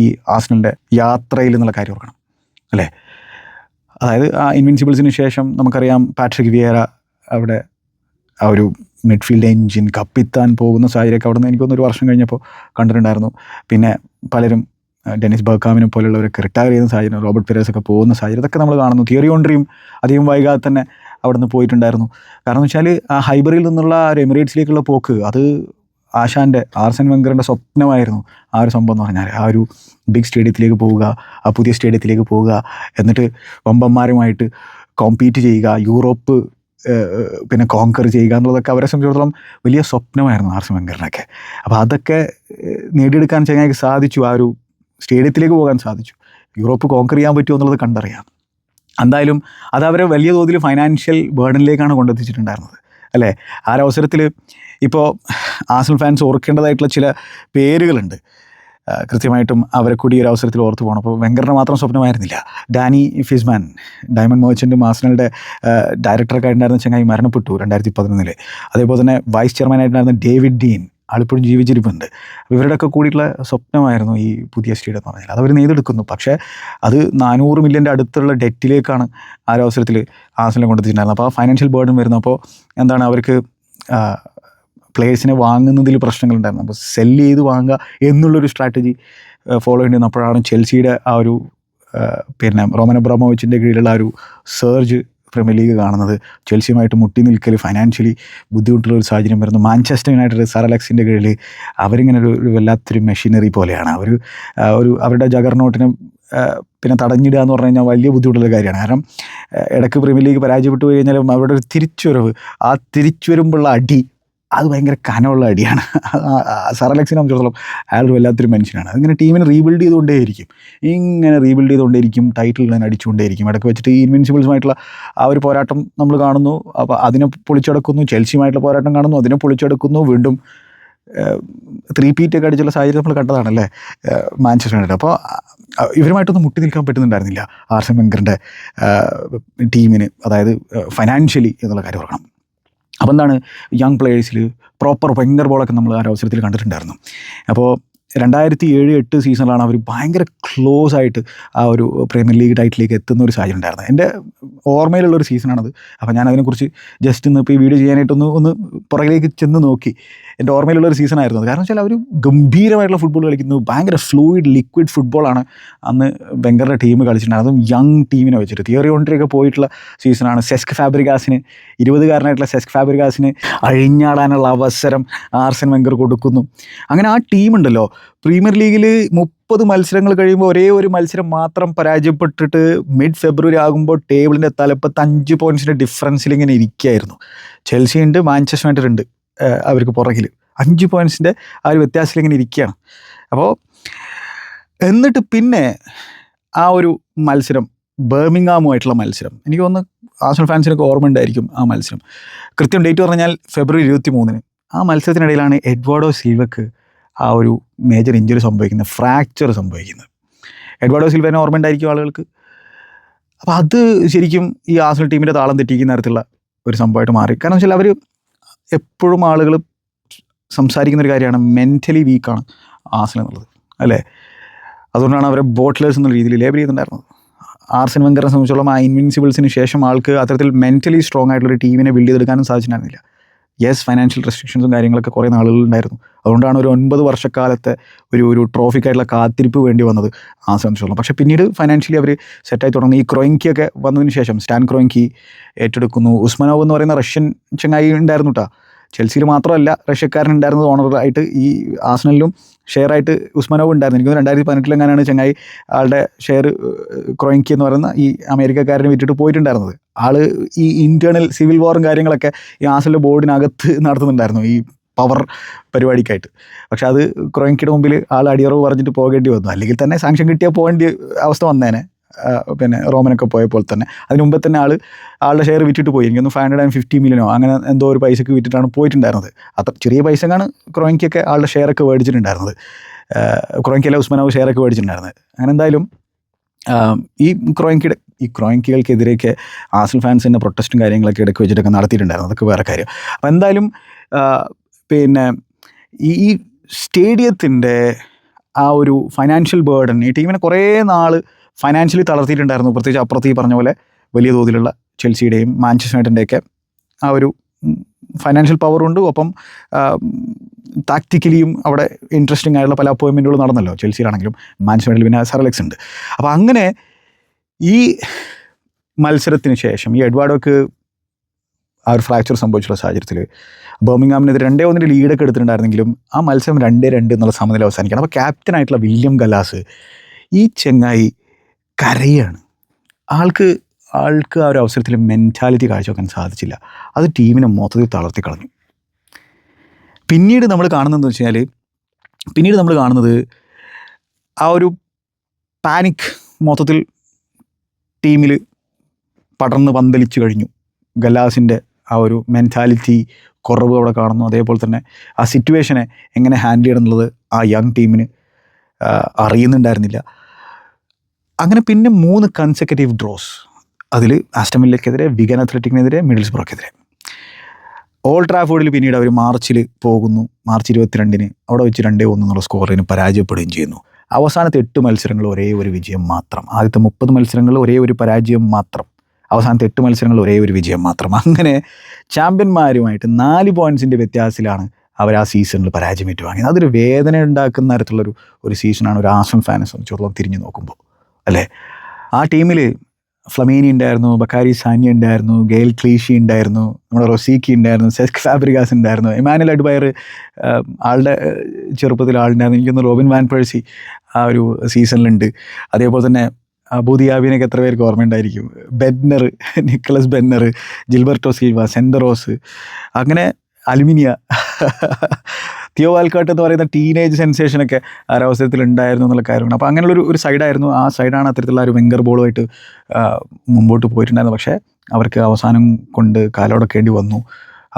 ഈ ആർസണലിൻ്റെ യാത്രയിൽ എന്നുള്ള കാര്യം ഓർക്കണം അല്ലേ. അതായത് ആ ഇൻവിൻസിബിൾസിന് ശേഷം നമുക്കറിയാം പാട്രിക് വിയേറ അവിടെ ആ ഒരു മിഡ്ഫീൽഡ് എഞ്ചിൻ കപ്പിത്താൻ പോകുന്ന സാഹചര്യമൊക്കെ അവിടെ നിന്ന് എനിക്കൊന്നൊരു വർഷം കഴിഞ്ഞപ്പോൾ കണ്ടിട്ടുണ്ടായിരുന്നു. പിന്നെ പലരും ഡെനിസ് ബർക്കാമിനെ പോലുള്ളവരൊക്കെ റിട്ടയർ ചെയ്യുന്ന സാഹചര്യം, റോബർട്ട് പെരേസ് ഒക്കെ പോകുന്ന സാഹചര്യം, ഇതൊക്കെ നമ്മൾ കാണുന്നു. തിയറി ഓൺറിയും അധികം വൈകാതെ തന്നെ അവിടെ നിന്ന് പോയിട്ടുണ്ടായിരുന്നു. കാരണം എന്ന് വെച്ചാൽ ആ ഹൈബറിൽ നിന്നുള്ള ഒരു എമിറേറ്റ്സിലേക്കുള്ള പോക്ക് അത് ആശാൻ്റെ ആർസൻ വെങ്കറിൻ്റെ സ്വപ്നമായിരുന്നു. ആ ഒരു സംഭവം എന്ന് പറഞ്ഞാൽ ആ ഒരു ബിഗ് സ്റ്റേഡിയത്തിലേക്ക് പോവുക, ആ പുതിയ സ്റ്റേഡിയത്തിലേക്ക് പോവുക, എന്നിട്ട് വമ്പന്മാരുമായിട്ട് കോമ്പീറ്റ് ചെയ്യുക, യൂറോപ്പ് പിന്നെ കോങ്കർ ചെയ്യുക എന്നുള്ളതൊക്കെ അവരെ സംബന്ധിച്ചിടത്തോളം വലിയ സ്വപ്നമായിരുന്നു ആർസൻ വെങ്കറിനൊക്കെ. അപ്പോൾ അതൊക്കെ നേടിയെടുക്കാൻ ചങ്ങായിക്ക് സാധിച്ചു. ആ ഒരു സ്റ്റേഡിയത്തിലേക്ക് പോകാൻ സാധിച്ചു. യൂറോപ്പ് കോങ്കർ ചെയ്യാൻ പറ്റുമോ എന്നുള്ളത് കണ്ടറിയാം. എന്തായാലും അത് അവരെ വലിയ തോതിൽ ഫൈനാൻഷ്യൽ ബേർഡനിലേക്കാണ് കൊണ്ടെത്തിച്ചിട്ടുണ്ടായിരുന്നത് അല്ലേ. ആ ഒരവസരത്തിൽ ഇപ്പോൾ ആർസണൽ ഫാൻസ് ഓർക്കേണ്ടതായിട്ടുള്ള ചില പേരുകളുണ്ട്. കൃത്യമായിട്ടും അവരെ കൂടി ഒരു അവസരത്തിൽ ഓർത്തു പോകണം. അപ്പോൾ വെങ്കറിന് മാത്രം സ്വപ്നമായിരുന്നില്ല. ഡാനി ഫിസ്മാൻ, ഡയമണ്ട് മെർച്ചൻറ്റും ആർസണലിൻ്റെ ഡയറക്ടറൊക്കെ ഉണ്ടായിരുന്ന ചങ്ങായി മരണപ്പെട്ടു 2011. അതേപോലെ തന്നെ വൈസ് ചെയർമാനായിട്ടുണ്ടായിരുന്ന ഡേവിഡ് ഡീൻ, ആളിപ്പോഴും ജീവിച്ചിരിപ്പുണ്ട്. അപ്പോൾ ഇവരുടെയൊക്കെ കൂടിയിട്ടുള്ള സ്വപ്നമായിരുന്നു ഈ പുതിയ സ്റ്റേഡിയം എന്ന് പറഞ്ഞാൽ. അതവർ നെയ്തെടുക്കുന്നു. പക്ഷേ അത് 400 മില്യൻ്റെ അടുത്തുള്ള ഡെറ്റിലേക്കാണ് ആ ഒരു അവസരത്തിൽ ആർസണലിനെ കൊണ്ടെത്തിയിട്ടുണ്ടായിരുന്നത്. അപ്പോൾ ആ ഫൈനാൻഷ്യൽ ബേർഡൻ വരുന്നു. അപ്പോൾ എന്താണ് അവർക്ക് പ്ലേയേഴ്സിനെ വാങ്ങുന്നതിൽ പ്രശ്നങ്ങളുണ്ടായിരുന്നു. അപ്പോൾ സെല്ല് ചെയ്ത് വാങ്ങുക എന്നുള്ളൊരു സ്ട്രാറ്റജി ഫോളോ ചെയ്യേണ്ടി വന്നു. അപ്പോഴാണ് ചെൽസിയുടെ ആ ഒരു പിന്നെ റോമൻ അബ്രാമോവിച്ചിൻ്റെ കീഴിലുള്ള ആ ഒരു സർജ് പ്രീമിയർ ലീഗ് കാണുന്നത്. ചെൽസിയുമായിട്ട് മുട്ടി നിൽക്കൽ, ഫൈനാൻഷ്യലി ബുദ്ധിമുട്ടുള്ള ഒരു സാഹചര്യം വരുന്നു. മാഞ്ചസ്റ്റർ യുണൈറ്റഡ് സർ അലക്സിൻ്റെ കീഴിൽ അവരിങ്ങനെ ഒരു വല്ലാത്തൊരു മെഷീനറി പോലെയാണ്. ഒരു അവരുടെ ജഗർനോട്ടിനെ പിന്നെ തടഞ്ഞിടുക എന്ന് പറഞ്ഞു കഴിഞ്ഞാൽ വലിയ ബുദ്ധിമുട്ടുള്ള കാര്യമാണ്. കാരണം ഇടയ്ക്ക് പ്രീമിയർ ലീഗ് പരാജയപ്പെട്ടു പോയി കഴിഞ്ഞാലും അവരുടെ ഒരു തിരിച്ചുവരവ്, ആ തിരിച്ചുവരുമ്പോഴുള്ള അടി അത് ഭയങ്കര കനമുള്ള അടിയാണ്. സർ അലക്സിനെ സംബന്ധിച്ചിടത്തോളം അയാളൊരു വല്ലാത്തൊരു മനുഷ്യനാണ്. അതിങ്ങനെ ടീമിനെ റീബിൽഡ് ചെയ്തുകൊണ്ടേയിരിക്കും, ഇങ്ങനെ റീബിൽഡ് ചെയ്തുകൊണ്ടേയിരിക്കും, ടൈറ്റിൽ ഇങ്ങനെ അടിച്ചുകൊണ്ടേയിരിക്കും. ഇടയ്ക്ക് വെച്ചിട്ട് ഈ ഇൻവിൻസിബിൾസുമായിട്ടുള്ള ആ ഒരു പോരാട്ടം നമ്മൾ കാണുന്നു. അപ്പോൾ അതിനെ പൊളിച്ചെടുക്കുന്നു. ചെൽസിയുമായിട്ടുള്ള പോരാട്ടം കാണുന്നു, അതിനെ പൊളിച്ചെടുക്കുന്നു. വീണ്ടും 3 പീറ്റൊക്കെ അടിച്ചുള്ള സാഹചര്യം നമ്മൾ കണ്ടതാണല്ലേ മാഞ്ചസ്റ്റർ യുണൈറ്റഡ്. അപ്പോൾ ഇവരുമായിട്ടൊന്നും മുട്ടി നിൽക്കാൻ പറ്റുന്നുണ്ടായിരുന്നില്ല ആർസൻ വെങ്കറിൻ്റെ ടീമിന്, അതായത് ഫൈനാൻഷ്യലി എന്നുള്ള കാര്യം ഓർക്കണം. അപ്പോൾ എന്താണ് യങ് പ്ലേയേഴ്സിൽ പ്രോപ്പർ ഭയങ്കര ബോളൊക്കെ നമ്മൾ ആ അവസരത്തിൽ കണ്ടിട്ടുണ്ടായിരുന്നു. അപ്പോൾ 2007-8 സീസണിലാണ് അവർ ഭയങ്കര ക്ലോസ് ആയിട്ട് ആ ഒരു പ്രീമിയർ ലീഗ് ടൈറ്റിലേക്ക് എത്തുന്ന ഒരു സാഹചര്യം ഉണ്ടായിരുന്നത്. എൻ്റെ ഓർമ്മയിലുള്ളൊരു സീസണാണത്. അപ്പോൾ ഞാൻ അതിനെക്കുറിച്ച് ജസ്റ്റ് ഇന്ന് ഇപ്പോൾ ഈ വീഡിയോ ചെയ്യാനായിട്ടൊന്ന് പുറകിലേക്ക് ചെന്ന് നോക്കി. എൻ്റെ ഓർമ്മയിലുള്ളൊരു സീസണായിരുന്നു അത്. കാരണം വെച്ചാൽ അവർ ഗംഭീരമായിട്ടുള്ള ഫുട്ബോൾ കളിക്കുന്നു. ഭയങ്കര ഫ്ലൂയിഡ് ലിക്വിഡ് ഫുട്ബോളാണ് അന്ന് വെങ്കറുടെ ടീം കളിച്ചിട്ടുണ്ടായിരുന്നത്. അതും യങ് ടീമിനെ വെച്ചിട്ട് തിയറി ഓൺറിയൊക്കെ പോയിട്ടുള്ള സീസണാണ്. സെസ്ക് ഫാബ്രിഗാസിന് 20-കാരനായിട്ടുള്ള സെസ്ക് ഫാബ്രിഗാസിന് അഴിഞ്ഞാടാനുള്ള അവസരം ആർസൻ വെങ്കർ കൊടുക്കുന്നു. അങ്ങനെ ആ ടീമുണ്ടല്ലോ പ്രീമിയർ ലീഗിൽ 30 മത്സരങ്ങൾ കഴിയുമ്പോൾ ഒരേ ഒരു മത്സരം മാത്രം പരാജയപ്പെട്ടിട്ട് മിഡ് ഫെബ്രുവരി ആകുമ്പോൾ ടേബിളിൻ്റെ തലപ്പത്ത് 5 പോയിൻറ്റ്സിൻ്റെ ഡിഫറൻസിൽ ഇങ്ങനെ ഇരിക്കുകയായിരുന്നു. ചെൽസി ഉണ്ട്, മാഞ്ചസ്റ്റർ യുണൈറ്റഡ് ഉണ്ട് അവർക്ക് പുറകിൽ 5 പോയിൻറ്റ്സിൻ്റെ ആ ഒരു വ്യത്യാസത്തിൽ ഇങ്ങനെ ഇരിക്കുകയാണ്. അപ്പോൾ എന്നിട്ട് പിന്നെ ആ ഒരു മത്സരം ബർമിംഗ്ഹാമുമായിട്ടുള്ള മത്സരം, എനിക്ക് തോന്നുന്നു ആർസണൽ ഫാൻസിനൊക്കെ ഓർമ്മ ഉണ്ടായിരിക്കും ആ മത്സരം. കൃത്യം ഡേറ്റ് പറഞ്ഞാൽ ഫെബ്രുവരി 23. ആ മത്സരത്തിനിടയിലാണ് എഡ്വാർഡോ സിൽവക്ക് ആ ഒരു മേജർ ഇഞ്ചുറി സംഭവിക്കുന്നത്, ഫ്രാക്ചർ സംഭവിക്കുന്നത്. എഡ്വാർഡോ സിൽവനെ ഓർമ്മ ഉണ്ടായിരിക്കും ആളുകൾക്ക്. അപ്പോൾ അത് ശരിക്കും ഈ ആർസണൽ ടീമിൻ്റെ താളം തെറ്റിക്കുന്ന തരത്തിലുള്ള ഒരു സംഭവമായിട്ട് മാറി. കാരണം വെച്ചാൽ അവർ എപ്പോഴും ആളുകൾ സംസാരിക്കുന്നൊരു കാര്യമാണ് മെൻ്റലി വീക്കാണ് ആർസണൽ എന്നുള്ളത് അല്ലേ. അതുകൊണ്ടാണ് അവരെ ബോട്ട്ലേഴ്സ് എന്നുള്ള രീതിയിൽ ലേബൽ ചെയ്യുന്നുണ്ടായിരുന്നത്. ആർസൻ വെങ്കറിനെ സംബന്ധിച്ചോളം ആ ഇൻവിൻസിബിൾസിന് ശേഷം ആൾക്ക് അത്തരത്തിൽ മെൻ്റലി സ്ട്രോങ് ആയിട്ടുള്ളൊരു ടീമിനെ ബിൽഡ് ചെയ്തെടുക്കാനും സാധിച്ചിട്ടുണ്ടായിരുന്നില്ല. യെസ്, ഫൈനാൻഷ്യൽ റെസ്ട്രിക്ഷൻസും കാര്യങ്ങളൊക്കെ കുറേ നാളുകളുണ്ടായിരുന്നു. അതുകൊണ്ടാണ് ഒരു 9 വർഷക്കാലത്തെ ഒരു ട്രോഫിക്കായിട്ടുള്ള കാത്തിരിപ്പ് വേണ്ടി വന്നത് ആ സംബന്ധിച്ചോളം. പക്ഷേ പിന്നീട് ഫൈനാൻഷ്യലി അവർ സെറ്റായി തുടങ്ങി. ഈ ക്രോയിൻകിയൊക്കെ വന്നതിന് ശേഷം സ്റ്റാൻ ക്രോയിൻകി ഏറ്റെടുക്കുന്നു. ഉസ്മാനോവ് എന്ന് പറയുന്ന റഷ്യൻ ചങ്ങായി ഉണ്ടായിരുന്നു കേട്ടോ. ചെൽസിയിൽ മാത്രമല്ല റഷ്യക്കാരനുണ്ടായിരുന്നത് ഓണറായിട്ട്. ഈ ആർസണലിലും ഷെയറായിട്ട് ഉസ്മാനോവ് ഉണ്ടായിരുന്നു. എനിക്ക് 2018 ചങ്ങായി ആളുടെ ഷെയർ ക്രോയിൻകി എന്ന് പറയുന്ന ഈ അമേരിക്കക്കാരനെ വിറ്റിട്ട് പോയിട്ടുണ്ടായിരുന്നത്. ആൾ ഈ ഇൻറ്റേർണൽ സിവിൽ വാറും കാര്യങ്ങളൊക്കെ ഈ ആർസണലിൻ്റെ ബോർഡിനകത്ത് നടത്തുന്നുണ്ടായിരുന്നു ഈ പവർ പരിപാടിക്കായിട്ട്. പക്ഷെ അത് ക്രോയിൻകിയുടെ മുമ്പിൽ ആൾ അടിയറവ് പറഞ്ഞിട്ട് പോകേണ്ടി വന്നു. അല്ലെങ്കിൽ തന്നെ സാങ്ഷൻ കിട്ടിയാൽ പോകേണ്ട അവസ്ഥ വന്നേനെ, പിന്നെ റോമനൊക്കെ പോയപ്പോൾ തന്നെ. അതിന് മുമ്പേ തന്നെ ആളുടെ ഷെയർ വിറ്റിട്ട് പോയി. എനിക്കൊന്ന് 550 മില്യനോ അങ്ങനെ എന്തോ ഒരു പൈസക്ക് വിറ്റിട്ടാണ് പോയിട്ടുണ്ടായിരുന്നത്. അത്ര ചെറിയ പൈസക്കാണ് ക്രോയിൻകിയൊക്കെ ആളുടെ ഷെയറൊക്കെ മേടിച്ചിട്ടുണ്ടായിരുന്നത്. ക്രോയിൻകിയല്ല, ഉസ്മാനോവ് ഷെയറൊക്കെ മേടിച്ചിട്ടുണ്ടായിരുന്നത്. അങ്ങനെ എന്തായാലും ഈ ക്രോയിൻകികൾക്കെതിരെയൊക്കെ ആർസണൽ ഫാൻസിൻ്റെ പ്രൊട്ടസ്റ്റും കാര്യങ്ങളൊക്കെ ഇടയ്ക്ക് വെച്ചിട്ടൊക്കെ നടത്തിയിട്ടുണ്ടായിരുന്നു. അതൊക്കെ വേറെ കാര്യം. അപ്പോൾ എന്തായാലും പിന്നെ ഈ സ്റ്റേഡിയത്തിൻ്റെ ആ ഒരു ഫൈനാൻഷ്യൽ ബേർഡൻ ഈ ടീമിനെ കുറേ നാൾ ഫൈനാൻഷ്യലി തളർത്തിയിട്ടുണ്ടായിരുന്നു. പ്രത്യേകിച്ച് അപ്പുറത്ത് ഈ പറഞ്ഞ പോലെ വലിയ തോതിലുള്ള ചെൽസിയുടെയും മാഞ്ചസ്റ്റർ യുണൈറ്റഡിൻ്റെയൊക്കെ ആ ഒരു ഫൈനാൻഷ്യൽ പവറുണ്ട്, ഒപ്പം ടാക്റ്റിക്കലിയും അവിടെ ഇൻട്രസ്റ്റിംഗ് ആയിട്ടുള്ള പല അപ്പോയിൻമെൻറ്റുകൾ നടന്നല്ലോ. ചെൽസിയിലാണെങ്കിലും മാഞ്ചസ്റ്ററിൽ പിന്നെ സർ അലക്സ് ഉണ്ട്. അപ്പോൾ അങ്ങനെ ഈ മത്സരത്തിന് ശേഷം ഈ എഡ്വാർഡോക്ക് ആ ഒരു ഫ്രാക്ചർ സംഭവിച്ചുള്ള സാഹചര്യത്തിൽ ബർമിംഗ്ഹാമിനെതിരെ 2-1 ലീഡൊക്കെ എടുത്തിട്ടുണ്ടായിരുന്നെങ്കിലും ആ മത്സരം 2-2 എന്നുള്ള സമനില അവസാനിക്കണം. അപ്പോൾ ക്യാപ്റ്റനായിട്ടുള്ള വില്യം ഗലാസ് ഈ ചെങ്ങായി കരയാണ്. ആൾക്ക് ആ ഒരു അവസരത്തിൽ മെൻറ്റാലിറ്റി കാഴ്ചവെക്കാൻ സാധിച്ചില്ല. അത് ടീമിനെ മൊത്തത്തിൽ തളർത്തി കളഞ്ഞു. പിന്നീട് നമ്മൾ കാണുന്നത് ആ ഒരു പാനിക് മൊത്തത്തിൽ ടീമിൽ പടർന്ന് പന്തലിച്ചു കഴിഞ്ഞു. ഗലാസിൻ്റെ ആ ഒരു മെൻറ്റാലിറ്റി കുറവ് അവിടെ കാണുന്നു. അതേപോലെ തന്നെ ആ സിറ്റുവേഷനെ എങ്ങനെ ഹാൻഡിൽ ചെയ്യണം എന്നുള്ളത് ആ യങ് ടീമിന് അറിയുന്നുണ്ടായിരുന്നില്ല. അങ്ങനെ പിന്നെ 3 കൺസെക്കറ്റീവ് ഡ്രോസ്. അതിൽ ആസ്റ്റൺ വില്ലയ്ക്കെതിരെ, വിഗൻ അത്ലറ്റിക്കിനെതിരെ, മിഡിൽസ്ബ്രോക്കെതിരെ. ഓൾഡ് ട്രാഫോർഡിൽ പിന്നീട് അവർ മാർച്ചിൽ പോകുന്നു. മാർച്ച് 22 അവിടെ വെച്ച് 2-1 എന്നുള്ള സ്കോറിന് പരാജയപ്പെടുകയും ചെയ്യുന്നു. അവസാനത്തെ 8 മത്സരങ്ങൾ ഒരേ ഒരു വിജയം മാത്രം. ആദ്യത്തെ 30 മത്സരങ്ങൾ ഒരേ ഒരു പരാജയം മാത്രം. അവസാനത്തെ 8 മത്സരങ്ങൾ ഒരേ ഒരു വിജയം മാത്രം. അങ്ങനെ ചാമ്പ്യന്മാരുമായിട്ട് 4 പോയിൻറ്റ്സിൻ്റെ വ്യത്യാസത്തിലാണ് അവർ ആ സീസണിൽ പരാജയം ഏറ്റുവാങ്ങിയത്. അതൊരു വേദന ഉണ്ടാക്കുന്ന തരത്തിലുള്ളൊരു സീസണാണ് ഒരു ആസ്റ്റൺ ഫാനെ സംബന്ധിച്ചിടത്തോളം തിരിഞ്ഞു നോക്കുമ്പോൾ, അല്ലേ? ആ ടീമിൽ ഫ്ലമീനി ഉണ്ടായിരുന്നു, ബക്കാരി സാനി ഉണ്ടായിരുന്നു, ഗെയിൽ ക്ലീഷി ഉണ്ടായിരുന്നു, നമ്മുടെ റൊസീക്കി ഉണ്ടായിരുന്നു, സെസ്ക് ഫാബ്രിഗാസ് ഉണ്ടായിരുന്നു, ഇമാനുവൽ അഡ്ബയർ ആളുടെ ചെറുപ്പത്തിൽ ആളുണ്ടായിരുന്നു. എനിക്കൊന്ന് റോബിൻ വാൻ പേഴ്സി ആ ഒരു സീസണിലുണ്ട്. അതേപോലെ തന്നെ അബൂദിയാബിനൊക്കെ എത്ര പേർക്ക് ഓർമ്മയുണ്ടായിരിക്കും. ബെന്നർ, നിക്കലസ് ബെന്നർ, ജിൽബർട്ടോ സിൽവ, സെൻഡറോസ്, അങ്ങനെ അലുമിനിയ, തിയോ വാൽക്കോട്ട് എന്ന് പറയുന്ന ടീനേജ് സെൻസേഷനൊക്കെ ആ ഒരവസരത്തിൽ ഉണ്ടായിരുന്നു എന്നുള്ള കാര്യമാണ്. അപ്പോൾ അങ്ങനെയുള്ളൊരു സൈഡായിരുന്നു. ആ സൈഡാണ് അത്തരത്തിലുള്ള ഒരു വെങ്കർ ബോളുമായിട്ട് മുമ്പോട്ട് പോയിട്ടുണ്ടായിരുന്നത്. പക്ഷേ അവർക്ക് അവസാനം കൊണ്ട് കാലോടക്കേണ്ടി വന്നു.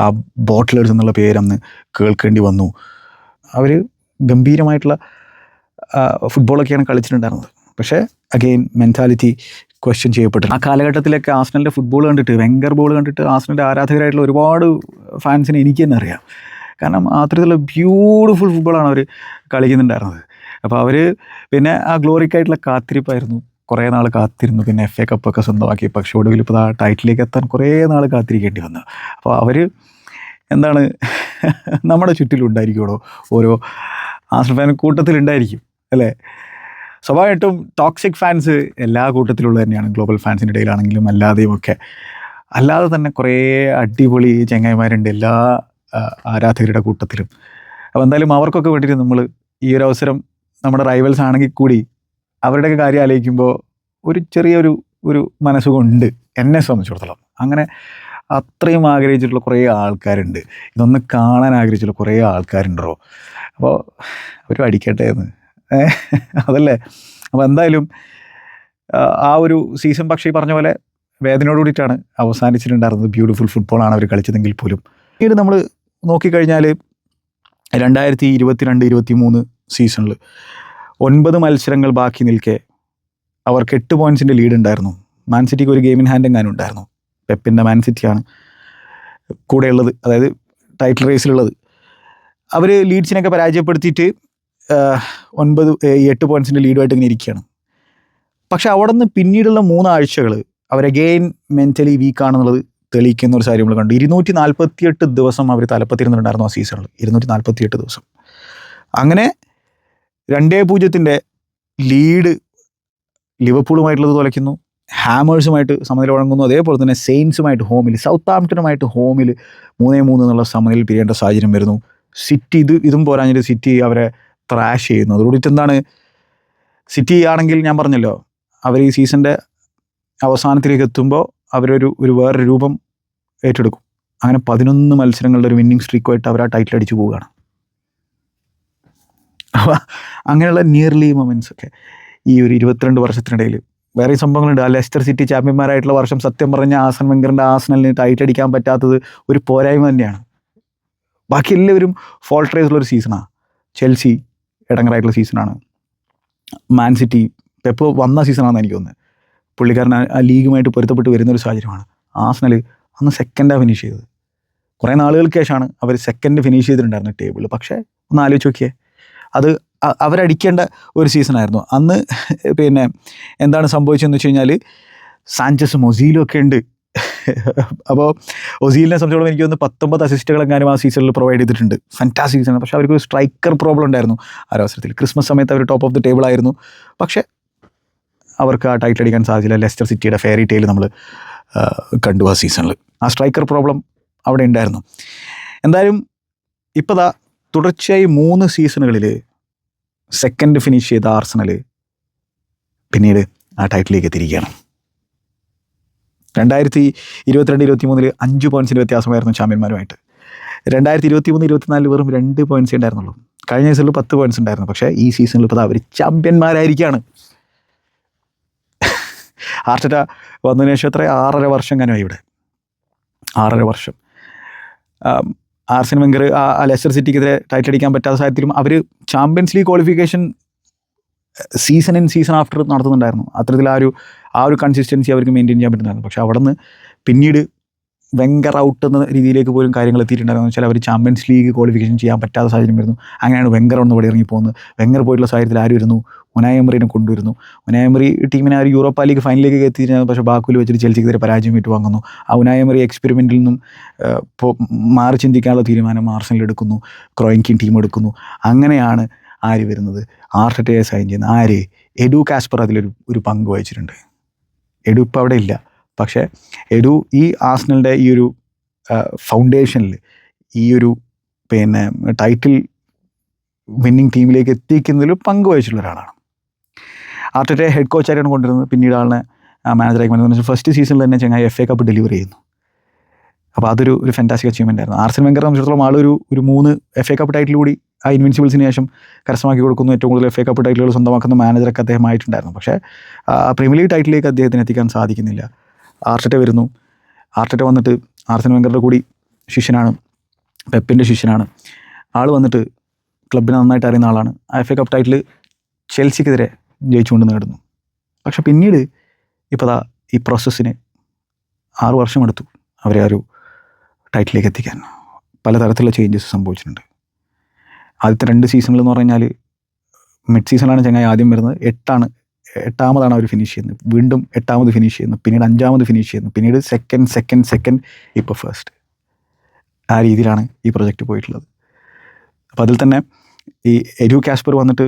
ആ ബോട്ടിലേഴ്സ് എന്നുള്ള പേരന്ന് കേൾക്കേണ്ടി വന്നു. അവർ ഗംഭീരമായിട്ടുള്ള ഫുട്ബോളൊക്കെയാണ് കളിച്ചിട്ടുണ്ടായിരുന്നത്. പക്ഷേ അഗെയിൻ മെൻറ്റാലിറ്റി ക്വസ്റ്റ്യൻ ചെയ്യപ്പെട്ടു. ആ കാലഘട്ടത്തിലൊക്കെ ആസ്നലിൻ്റെ ഫുട്ബോൾ കണ്ടിട്ട്, വെങ്കർ ബോൾ കണ്ടിട്ട് ആസ്നലിൻ്റെ ആരാധകരായിട്ടുള്ള ഒരുപാട് ഫാൻസിനെ എനിക്ക് തന്നെ അറിയാം. കാരണം അത്തരത്തിലുള്ള ബ്യൂട്ടിഫുൾ ഫുട്ബോളാണ് അവർ കളിക്കുന്നുണ്ടായിരുന്നത്. അപ്പോൾ അവർ പിന്നെ ആ ഗ്ലോറിക്കായിട്ടുള്ള കാത്തിരിപ്പായിരുന്നു. കുറേ നാൾ കാത്തിരുന്നു. പിന്നെ FA കപ്പൊക്കെ സ്വന്തമാക്കി. പക്ഷേ ഒടുവിൽ ഇപ്പോൾ ആ ടൈറ്റിലേക്ക് എത്താൻ കുറേ നാൾ കാത്തിരിക്കേണ്ടി വന്നു. അപ്പോൾ അവർ എന്താണ് നമ്മുടെ ചുറ്റിലുണ്ടായിരിക്കുമോ ഓരോ ആസ്നൽ ഫാൻ കൂട്ടത്തിലുണ്ടായിരിക്കും, അല്ലേ? സ്വാഭാവികമായിട്ടും ടോക്സിക് ഫാൻസ് എല്ലാ കൂട്ടത്തിലുള്ള തന്നെയാണ്, ഗ്ലോബൽ ഫാൻസിൻ്റെ ഇടയിലാണെങ്കിലും അല്ലാതെയും ഒക്കെ. അല്ലാതെ തന്നെ കുറേ അടിപൊളി ചങ്ങായിമാരുണ്ട് എല്ലാ ആരാധകരുടെ കൂട്ടത്തിലും. അപ്പോൾ എന്തായാലും അവർക്കൊക്കെ വേണ്ടിയിട്ട് നമ്മൾ ഈ ഒരു അവസരം, നമ്മുടെ റൈവൽസ് ആണെങ്കിൽ കൂടി അവരുടെയൊക്കെ കാര്യം ആലോചിക്കുമ്പോൾ ഒരു ചെറിയൊരു മനസ്സുകൊണ്ട് എന്നെ സംബന്ധിച്ചിടത്തോളം അങ്ങനെ അത്രയും ആഗ്രഹിച്ചിട്ടുള്ള കുറേ ആൾക്കാരുണ്ട്. ഇതൊന്ന് കാണാൻ ആഗ്രഹിച്ചിട്ടുള്ള കുറേ ആൾക്കാരുണ്ടോ. അപ്പോൾ അവർ അടിക്കട്ടെ എന്ന്, അതല്ലേ? അപ്പോൾ എന്തായാലും ആ ഒരു സീസൺ പക്ഷേ ഈ പറഞ്ഞ പോലെ വേദനയോട് കൂടിയിട്ടാണ് അവസാനിച്ചിട്ടുണ്ടായിരുന്നത്. ബ്യൂട്ടിഫുൾ ഫുട്ബോളാണ് അവർ കളിച്ചതെങ്കിൽ പോലും. പിന്നീട് നമ്മൾ നോക്കിക്കഴിഞ്ഞാൽ 2022-23 സീസണിൽ 9 മത്സരങ്ങൾ ബാക്കി നിൽക്കെ അവർക്ക് 8 പോയിൻറ്റ്സിൻ്റെ ലീഡ് ഉണ്ടായിരുന്നു. മാൻ സിറ്റിക്ക് ഒരു ഗെയിം ഇൻ ഹാൻഡ് എങ്ങാനും ഉണ്ടായിരുന്നു. പെപ്പിൻ്റെ മാൻ സിറ്റിയാണ് കൂടെയുള്ളത്, അതായത് ടൈറ്റിൽ റേസിലുള്ളത്. അവർ ലീഡ്സിനൊക്കെ പരാജയപ്പെടുത്തിയിട്ട് 8 പോയിൻറ്റ്സിൻ്റെ ലീഡുമായിട്ട് ഇങ്ങനെ ഇരിക്കുകയാണ്. പക്ഷെ അവിടെ നിന്ന് പിന്നീടുള്ള 3 ആഴ്ചകൾ അവരഗെയിൻ മെൻ്റലി വീക്കാണെന്നുള്ളത് തെളിയിക്കുന്ന ഒരു കാര്യം നമ്മൾ കണ്ടു. 248 ദിവസം അവർ തലപ്പത്തിരുന്നിട്ടുണ്ടായിരുന്നു ആ സീസണിൽ. 248 ദിവസം. അങ്ങനെ 2-0 ലീഡ് ലിവർപൂളുമായിട്ടുള്ളത് തുലയ്ക്കുന്നു, ഹാമേഴ്സുമായിട്ട് സമനില വഴങ്ങുന്നു, അതേപോലെ തന്നെ സെയിൻസുമായിട്ട് ഹോമിൽ, സൗത്താംപ്ടണുമായിട്ട് ഹോമിൽ 3-3 എന്നുള്ള സമനിലയിൽ പിരിയേണ്ട സാഹചര്യം വരുന്നു. സിറ്റി ഇതും പോരാഞ്ഞിട്ട് സിറ്റി അവരെ ത്രാഷ് ചെയ്യുന്നു. അതുകൂടിയിട്ട് എന്താണ്, സിറ്റി ആണെങ്കിൽ ഞാൻ പറഞ്ഞല്ലോ അവർ ഈ സീസണിൻ്റെ അവസാനത്തിലേക്ക് എത്തുമ്പോൾ അവരൊരു വേറൊരു രൂപം ഏറ്റെടുക്കും. അങ്ങനെ 11 മത്സരങ്ങളുടെ ഒരു വിന്നിങ് സ്ട്രീക്കുമായിട്ട് അവർ ആ ടൈറ്റിൽ അടിച്ചു പോവുകയാണ്. അപ്പോൾ അങ്ങനെയുള്ള നിയർലി മൊമെൻറ്റ്സ് ഒക്കെ ഈ ഒരു 22 വർഷത്തിനിടയിൽ വേറെ സംഭവങ്ങളുണ്ട്. ആ ലെസ്റ്റർ സിറ്റി ചാമ്പ്യന്മാരായിട്ടുള്ള വർഷം സത്യം പറഞ്ഞ ആസൻ വെങ്കറിൻ്റെ ആസ്നലിന് ടൈറ്റിൽ അടിക്കാൻ പറ്റാത്തത് ഒരു പോരായ്മ തന്നെയാണ്. ബാക്കി എല്ലാവരും ഫോൾട്ട് റേസുള്ളൊരു സീസണാണ്. ചെൽസി ഇടങ്ങറായിട്ടുള്ള സീസണാണ്. മാൻ സിറ്റി പെപ്പ് വന്ന സീസണാണെന്ന് എനിക്ക് തോന്നുന്നത്. പുള്ളിക്കാരൻ ആ ലീഗുമായിട്ട് പൊരുത്തപ്പെട്ട് വരുന്നൊരു സാഹചര്യമാണ്. ആസ്നൽ അന്ന് സെക്കൻഡാണ് ഫിനിഷ് ചെയ്തത്. കുറേ നാളുകൾക്ക് ശേഷമാണ് അവർ സെക്കൻഡ് ഫിനിഷ് ചെയ്തിട്ടുണ്ടായിരുന്നത് ടേബിളിൽ. പക്ഷേ ഒന്ന് ആലോചിച്ച് നോക്കിയേ, അത് അവരടിക്കേണ്ട ഒരു സീസണായിരുന്നു അന്ന്. പിന്നെ എന്താണ് സംഭവിച്ചതെന്ന് വെച്ച് കഴിഞ്ഞാൽ സാഞ്ചസ് മൊസീലോ ഒക്കെ ഉണ്ട് അപ്പോൾ ഒസീലിനെ സംബന്ധിച്ചോളം എനിക്ക് തോന്നുന്നു 19 അസിസ്റ്റുകളെങ്ങാനും ആ സീസണിൽ പ്രൊവൈഡ് ചെയ്തിട്ടുണ്ട്. Fantastic season. പക്ഷേ അവർക്ക് ഒരു സ്ട്രൈക്കർ പ്രോബ്ലം ഉണ്ടായിരുന്നു ആ ഒരു അവസരത്തിൽ. ക്രിസ്മസ് സമയത്ത് അവർ ടോപ്പ് ഓഫ് ദി ടേബിൾ ആയിരുന്നു. പക്ഷേ അവർക്ക് ആ ടൈറ്റിൽ അടിക്കാൻ സാധിച്ചില്ല. ലെസ്റ്റർ സിറ്റിയുടെ ഫെയറി ടെയിൽ നമ്മൾ കണ്ടു ആ സീസണിൽ. ആ സ്ട്രൈക്കർ പ്രോബ്ലം അവിടെ ഉണ്ടായിരുന്നു. എന്തായാലും ഇപ്പോൾ തുടർച്ചയായി 3 സീസണുകളിൽ സെക്കൻഡ് ഫിനിഷ് ചെയ്ത ആർസണൽ പിന്നീട് ആ ടൈറ്റിലേക്ക് എത്തിയിരിക്കുകയാണ്. 2022-23 5 പോയിൻറ്റ്സിൻ്റെ വ്യത്യാസമായിരുന്നു ചാമ്പ്യന്മാരുമായിട്ട്. 2023-24 വെറും 2 പോയിൻറ്റ്സേ ഉണ്ടായിരുന്നുള്ളൂ. കഴിഞ്ഞ സീസണിൽ 10 പോയിൻറ്റ്സ് ഉണ്ടായിരുന്നു. പക്ഷേ ഈ സീസണിൽ ഇപ്പോൾ അവർ ചാമ്പ്യന്മാരായിരിക്കുകയാണ്. ആർട്ടറ്റ വന്നതിന് ശേഷം 6.5 വർഷം കാനുമായി ഇവിടെ. 6.5 വർഷം. ആർസൻ വെങ്കർ ആ ലെസ്റ്റർ സിറ്റിക്കെതിരെ ടൈറ്റിൽ അടിക്കാൻ പറ്റാത്ത സാഹചര്യത്തിലും അവർ champions league qualification season in season after നടത്തുന്നുണ്ടായിരുന്നു. അത്തരത്തിൽ ആ ഒരു കൺസിസ്റ്റൻസി അവർക്ക് മെയിൻറ്റെയിൻ ചെയ്യാൻ പറ്റുന്നുണ്ടായിരുന്നു. പക്ഷേ അവിടെ നിന്ന് പിന്നീട് വെങ്കർ ഔട്ട് എന്ന രീതിയിലേക്ക് പോലും കാര്യങ്ങൾ എത്തിയിട്ടുണ്ടായിരുന്നു. വെച്ചാൽ അവർ ചാമ്പ്യൻസ് ലീഗ് ക്വാളിഫിക്കേഷൻ ചെയ്യാൻ പറ്റാത്ത സാഹചര്യം വരുന്നു. അങ്ങനെയാണ് വെങ്കർ ഒന്ന് ഇവിടെ ഇറങ്ങിപ്പോകുന്നത്. വെങ്കർ പോയിട്ടുള്ള സാഹചര്യത്തിൽ ആര് വരുന്നു? ഉനായ് എമറിനെ കൊണ്ടുവരുന്നു. ഉനായ് എമറി ടീമിനെ ആ ഒരു യൂറോപ്പ ലീഗ് ഫൈനലിലേക്ക് എത്തിയിരുന്നു. പക്ഷേ ബാക്കുവിൽ വെച്ചിട്ട് ചെൽസിക്കെതിരെ പരാജയം ഏറ്റുവാങ്ങുന്നു. ആ ഉനായ് എമറി എക്സ്പെരിമെൻറ്റിൽ നിന്നും മാറി ചിന്തിക്കാനുള്ള തീരുമാനം ആർസണൽ എടുക്കുന്നു. ക്രോയിൻകിൻ ടീം എടുക്കുന്നു. അങ്ങനെയാണ് ആര് വരുന്നത്? ആർട്ടറ്റയെ സൈൻ ചെയ്യുന്നത്. ആര്? എഡു കാസ്പർ അതിലൊരു പങ്ക് വഹിച്ചിട്ടുണ്ട്. എഡു ഇപ്പോൾ അവിടെ ഇല്ല. പക്ഷേ എഡു ഈ ആർസണലിൻ്റെ ഈ ഒരു ഫൗണ്ടേഷനിൽ ഈ ഒരു ടൈറ്റിൽ വിന്നിങ് ടീമിലേക്ക് എത്തിക്കുന്നതിൽ പങ്ക് വഹിച്ചിട്ടുള്ള ഒരാളാണ്. ആർട്ടറ്റയെ ഹെഡ് കോച്ചായിട്ടാണ് കൊണ്ടുവരുന്നത്. പിന്നീട് ആളിനെ മാനേജറായി കൊണ്ടുവരുന്നത്. ഫസ്റ്റ് സീസണിൽ തന്നെ ചങ്ങായി FA കപ്പ് ഡെലിവർ ചെയ്യുന്നു. അപ്പോൾ അതൊരു ഫാന്റാസ്റ്റിക് അച്ചീവ്മെൻ്റ് ആയിരുന്നു. ആർസൻ വെങ്കറെ സംബന്ധിച്ചിടത്തോളം ആളൊരു 3 FA കപ്പ് ടൈറ്റിൽ കൂടി ആ ഇൻവിൻസിബിൾസിന് ശേഷം കരസ്ഥമാക്കി കൊടുക്കുന്നു. ഏറ്റവും കൂടുതൽ FA കപ്പ് ടൈറ്റിലുകൾ സ്വന്തമാക്കുന്ന മാനേജറൊക്കെ അദ്ദേഹമായിട്ടുണ്ടായിരുന്നു. പക്ഷേ പ്രീമിയർ ലീഗ് ടൈറ്റിലേക്ക് അദ്ദേഹത്തിന് എത്തിക്കാൻ സാധിക്കുന്നില്ല. ആർട്ടറ്റ വരുന്നു. ആർട്ടറ്റ വന്നിട്ട് ആർസൻ വെങ്കറുടെ കൂടി ശിഷ്യനാണ്, പെപ്പിൻ്റെ ശിഷ്യനാണ്. ആൾ വന്നിട്ട് ക്ലബിനെ നന്നായിട്ട് അറിയുന്ന ആളാണ്. FA കപ്പ് ടൈറ്റിൽ ചെൽസിക്കെതിരെ ജയിച്ചുകൊണ്ട് നേടുന്നു. പക്ഷെ പിന്നീട് ഇപ്പോൾ ഈ പ്രോസസ്സിന് 6 വർഷം എടുത്തു അവരെ ആ ഒരു ടൈറ്റിലേക്ക് എത്തിക്കാൻ. പലതരത്തിലുള്ള ചേഞ്ചസ് സംഭവിച്ചിട്ടുണ്ട്. ആദ്യത്തെ 2 സീസണിൽ എന്ന് പറഞ്ഞാൽ മിഡ് സീസണിലാണ് ചങ്ങായി ആദ്യം വരുന്നത്. 8ാമതാണ് അവർ ഫിനിഷ് ചെയ്യുന്നത്. വീണ്ടും 8ാമത് ഫിനിഷ് ചെയ്യുന്നു. പിന്നീട് 5ാമത് ഫിനിഷ് ചെയ്യുന്നു. പിന്നീട് സെക്കൻഡ് ഇപ്പോൾ ഫസ്റ്റ്. ആ രീതിയിലാണ് ഈ പ്രൊജക്റ്റ് പോയിട്ടുള്ളത്. അപ്പോൾ അതിൽ തന്നെ ഈ എഡു കാസ്പർ വന്നിട്ട്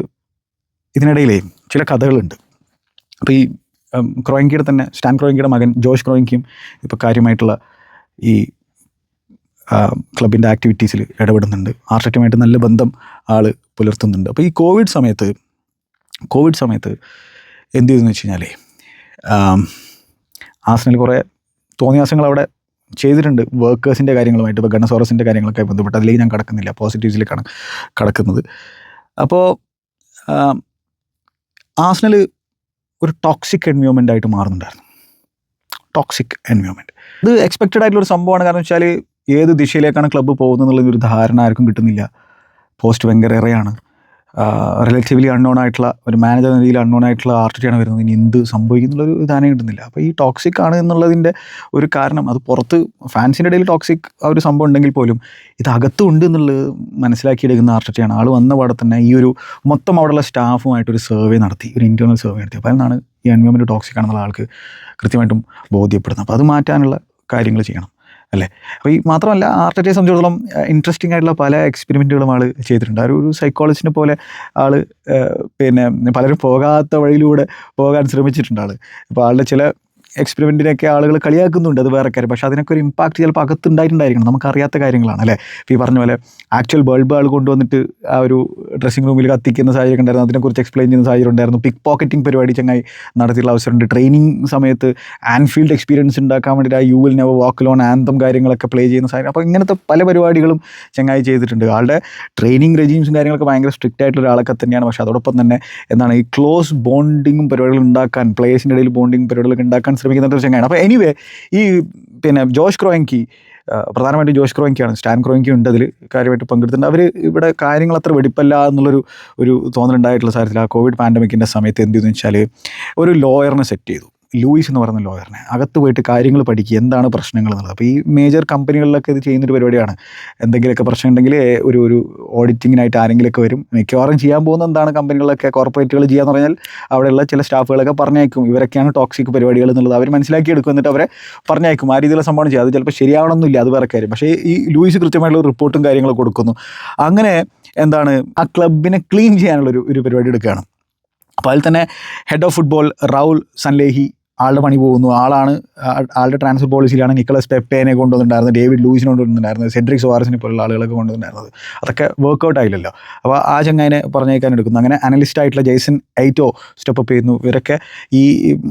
ഇതിനിടയിലേ ചില കഥകളുണ്ട്. അപ്പോൾ ഈ ക്രോയിൻകിയുടെ തന്നെ സ്റ്റാൻ ക്രോയിൻകിയുടെ മകൻ ജോഷ് ക്രോയിൻകിയും ഇപ്പോൾ കാര്യമായിട്ടുള്ള ഈ ക്ലബിൻ്റെ ആക്ടിവിറ്റീസിൽ ഇടപെടുന്നുണ്ട്. ആർട്ടറ്റയുമായിട്ട് നല്ല ബന്ധം ആൾ പുലർത്തുന്നുണ്ട്. അപ്പോൾ ഈ കോവിഡ് സമയത്ത് എന്ത് ചെയ്തെന്ന് വെച്ച് കഴിഞ്ഞാൽ ആർസണൽ കുറേ തോന്നിയാസങ്ങൾ അവിടെ ചെയ്തിട്ടുണ്ട്. വർക്കേഴ്സിൻ്റെ കാര്യങ്ങളുമായിട്ട്, ഇപ്പോൾ ഗണസോറസിൻ്റെ കാര്യങ്ങളൊക്കെ ബന്ധപ്പെട്ട് അതിലേക്ക് ഞാൻ കടക്കുന്നില്ല. പോസിറ്റീവ്സിലേക്കാണ് കടക്കുന്നത്. അപ്പോൾ ആർസണൽ ഒരു ടോക്സിക് എൻവയോൺമെൻ്റ് ആയിട്ട് മാറുന്നുണ്ടായിരുന്നു. ടോക്സിക് എൻവയോൺമെൻറ്റ് ഇത് എക്സ്പെക്റ്റഡ് ആയിട്ടുള്ളൊരു സംഭവമാണ്. കാരണം വെച്ചാൽ ഏത് ദിശയിലേക്കാണ് ക്ലബ്ബ് പോകുന്നത് എന്നുള്ളൊരു ധാരണ ആർക്കും കിട്ടുന്നില്ല. പോസ്റ്റ് വെങ്കർ എറയാണ്. റിലേറ്റീവ്ലി അൺനോൺ ആയിട്ടുള്ള ഒരു മാനേജർ എന്ന രീതിയിൽ അൺനോൺ ആയിട്ടുള്ള ആർട്ടറ്റയാണ് വരുന്നത്. ഇനി എന്ത് സംഭവിക്കുന്നുള്ളൊരു ധാരണ കിട്ടുന്നില്ല. അപ്പോൾ ഈ ടോക്സിക് ആണ് എന്നുള്ളതിൻ്റെ ഒരു കാരണം, അത് പുറത്ത് ഫാൻസിൻ്റെ ഇടയിൽ ടോക്സിക് ആ ഒരു സംഭവം ഉണ്ടെങ്കിൽ പോലും ഇത് അകത്തും ഉണ്ട് എന്നുള്ളത് മനസ്സിലാക്കിയെടുക്കുന്ന ആർട്ടറ്റയാണ്. ആൾ വന്ന പാടെ തന്നെ ഈ ഒരു മൊത്തം അവിടെയുള്ള സ്റ്റാഫുമായിട്ടൊരു സർവേ നടത്തി, ഒരു ഇൻറ്റേർണൽ സർവേ നടത്തി. അപ്പോൾ അതിനാണ് ഈ എൻവയോൺമെൻറ്റ് ടോക്സിക് ആണെന്നുള്ള ആൾക്ക് കൃത്യമായിട്ടും ബോധ്യപ്പെടുന്നത്. അപ്പോൾ അത് മാറ്റാനുള്ള കാര്യങ്ങൾ ചെയ്യണം അല്ലേ. അപ്പോൾ ഈ മാത്രമല്ല ആർട്ടറ്റയെ സംബന്ധിച്ചിടത്തോളം ഇൻട്രസ്റ്റിംഗ് ആയിട്ടുള്ള പല എക്സ്പെരിമെൻറ്റുകളും ആൾ ചെയ്തിട്ടുണ്ട്. ഒരു സൈക്കോളജിസ്റ്റിനെ പോലെ ആൾ പലരും പോകാത്ത വഴിയിലൂടെ പോകാൻ ശ്രമിച്ചിട്ടുണ്ട് ആൾ. അപ്പോൾ ആളുടെ ചില എക്സ്പെരിമെൻറ്റിനൊക്കെ ആളുകൾ കളിയാക്കുന്നുണ്ട്, അത് വേറെ കാര്യം. പക്ഷേ അതിനൊക്കെ ഒരു ഇമ്പാക്റ്റ് ചിലപ്പോൾ അകത്തുണ്ടായിട്ടുണ്ടായിരിക്കണം, നമുക്കറിയാത്ത കാര്യങ്ങളാണ് അല്ലേ. ഇപ്പോൾ ഈ പറഞ്ഞ പോലെ ആക്ച്വൽ ബൾബ് ആൾ കൊണ്ടുവന്നിട്ട് ആ ഒരു ഡ്രസ്സിംഗ് റൂമിൽ കത്തിക്കുന്ന സാഹചര്യം ഉണ്ടായിരുന്നു. അതിനെക്കുറിച്ച് എക്സ്പ്ലെയിൻ ചെയ്യുന്ന സാഹചര്യം ഉണ്ടായിരുന്നു. പിക്ക് പോക്കറ്റിംഗ് പരിപാടി ചങ്ങായി നടത്തിയുള്ള അവസരമുണ്ട്. ട്രെയിനിങ് സമയത്ത് ആൻഫീൽഡ് എക്സ്പീരിയൻസ് ഉണ്ടാക്കാൻ വേണ്ടിയിട്ട് ആ you will never walk loan anthem കാര്യങ്ങളൊക്കെ പ്ലേ ചെയ്യുന്ന സാഹചര്യം. അപ്പോൾ ഇങ്ങനത്തെ പല പരിപാടികളും ചങ്ങായി ചെയ്തിട്ടുണ്ട്. ആളുടെ ട്രെയിനിങ് റെജീംസും കാര്യങ്ങളൊക്കെ ഭയങ്കര സ്ട്രിക്റ്റ് ആയിട്ടുള്ള ഒരാളൊക്കെ തന്നെയാണ്. പക്ഷേ അതോടൊപ്പം തന്നെ എന്താണ് ഈ ക്ലോസ് ബോണ്ടിങ്ങും പരിപാടികൾ ഉണ്ടാക്കാൻ, പ്ലേയേഴ്സിൻ്റെ ഇടയിൽ ബോണ്ടിങ് പരിപാടികളൊക്കെ ഉണ്ടാക്കാൻ ശ്രമിക്കുന്ന ഒരു ചങ്ങായാണ്. അപ്പോൾ എനിവേ ഈ ജോഷ് ക്രോയിൻകി, പ്രധാനമായിട്ടും ജോഷ് ക്രോയിൻകിയാണ്, സ്റ്റാൻ ക്രോയിൻകി ഉണ്ട് അതിൽ കാര്യമായിട്ട് പങ്കെടുത്തിട്ടുണ്ട്. അവർ ഇവിടെ കാര്യങ്ങൾ അത്ര വെടിപ്പല്ല എന്നുള്ളൊരു തോന്നലുണ്ടായിട്ടുള്ള സാഹചര്യത്തിൽ ആ കോവിഡ് പാൻഡമിക്കിൻ്റെ സമയത്ത് എന്ത് ചെയ്തെന്ന് വെച്ചാൽ ഒരു ലോയറിനെ സെറ്റ് ചെയ്തു. ലൂയിസ് എന്ന് പറയുന്ന ലോയറിനെ അകത്ത് പോയിട്ട് കാര്യങ്ങൾ പഠിക്കുക, എന്താണ് പ്രശ്നങ്ങൾ എന്നുള്ളത്. അപ്പോൾ ഈ മേജർ കമ്പനികളിലൊക്കെ ഇത് ചെയ്യുന്നൊരു പരിപാടിയാണ്. എന്തെങ്കിലുമൊക്കെ പ്രശ്നം ഉണ്ടെങ്കിൽ ഒരു ഓഡിറ്റിങ്ങിനായിട്ട് ആരെങ്കിലുമൊക്കെ വരും. മിക്കവാറും ചെയ്യാൻ പോകുന്ന എന്താണ് കമ്പനികളൊക്കെ കോർപ്പറേറ്റുകൾ ചെയ്യാന്ന് പറഞ്ഞാൽ അവിടെയുള്ള ചില സ്റ്റാഫുകളൊക്കെ പറഞ്ഞയക്കും, ഇവരൊക്കെയാണ് ടോക്സിക് പരിപാടികൾ എന്നുള്ളത് അവർ മനസ്സിലാക്കി എടുക്കും, എന്നിട്ട് അവരെ പറഞ്ഞയക്കും. ആ രീതിയിലുള്ള സംഭവം ചെയ്യുക. അത് ചിലപ്പോൾ ശരിയാവണമെന്നില്ല, അത് വേറെ കാര്യം. പക്ഷേ ഈ ലൂയിസ് കൃത്യമായിട്ടുള്ള റിപ്പോർട്ടും കാര്യങ്ങളൊക്കെ കൊടുക്കുന്നു. അങ്ങനെ എന്താണ് ആ ക്ലബിനെ ക്ലീൻ ചെയ്യാനുള്ള ഒരു പരിപാടി എടുക്കുകയാണ്. അപ്പോൾ അതിൽ തന്നെ ഹെഡ് ഓഫ് ഫുട്ബോൾ റൗൾ സൻലേഹി ആളുടെ പണി പോകുന്നു. ആളുടെ ട്രാൻസ്ഫർ പോളിസിയിലാണ് നിക്കലസ് പെപ്പേനെ കൊണ്ടുവന്നിട്ടുണ്ടായിരുന്നത്, ഡേവിഡ് ലൂയിസിനെ കൊണ്ടുവന്നിട്ടുണ്ടായിരുന്നത്, സെഡ്രിക് സുവാരസിനെ പോലുള്ള ആളുകളൊക്കെ കൊണ്ടുവന്നിട്ടുണ്ടായിരുന്നത്. അതൊക്കെ വർക്കൗട്ട് ആയില്ലല്ലോ. അപ്പോൾ ആ ചങ്ങായിനെ പറഞ്ഞേക്കാൻ എടുക്കുന്നു. അങ്ങനെ അനലിസ്റ്റ് ആയിട്ടുള്ള ജെയ്സൺ എയ്റ്റോ സ്റ്റെപ്പ് അപ്പ് ചെയ്യുന്നു. ഇവരൊക്കെ ഈ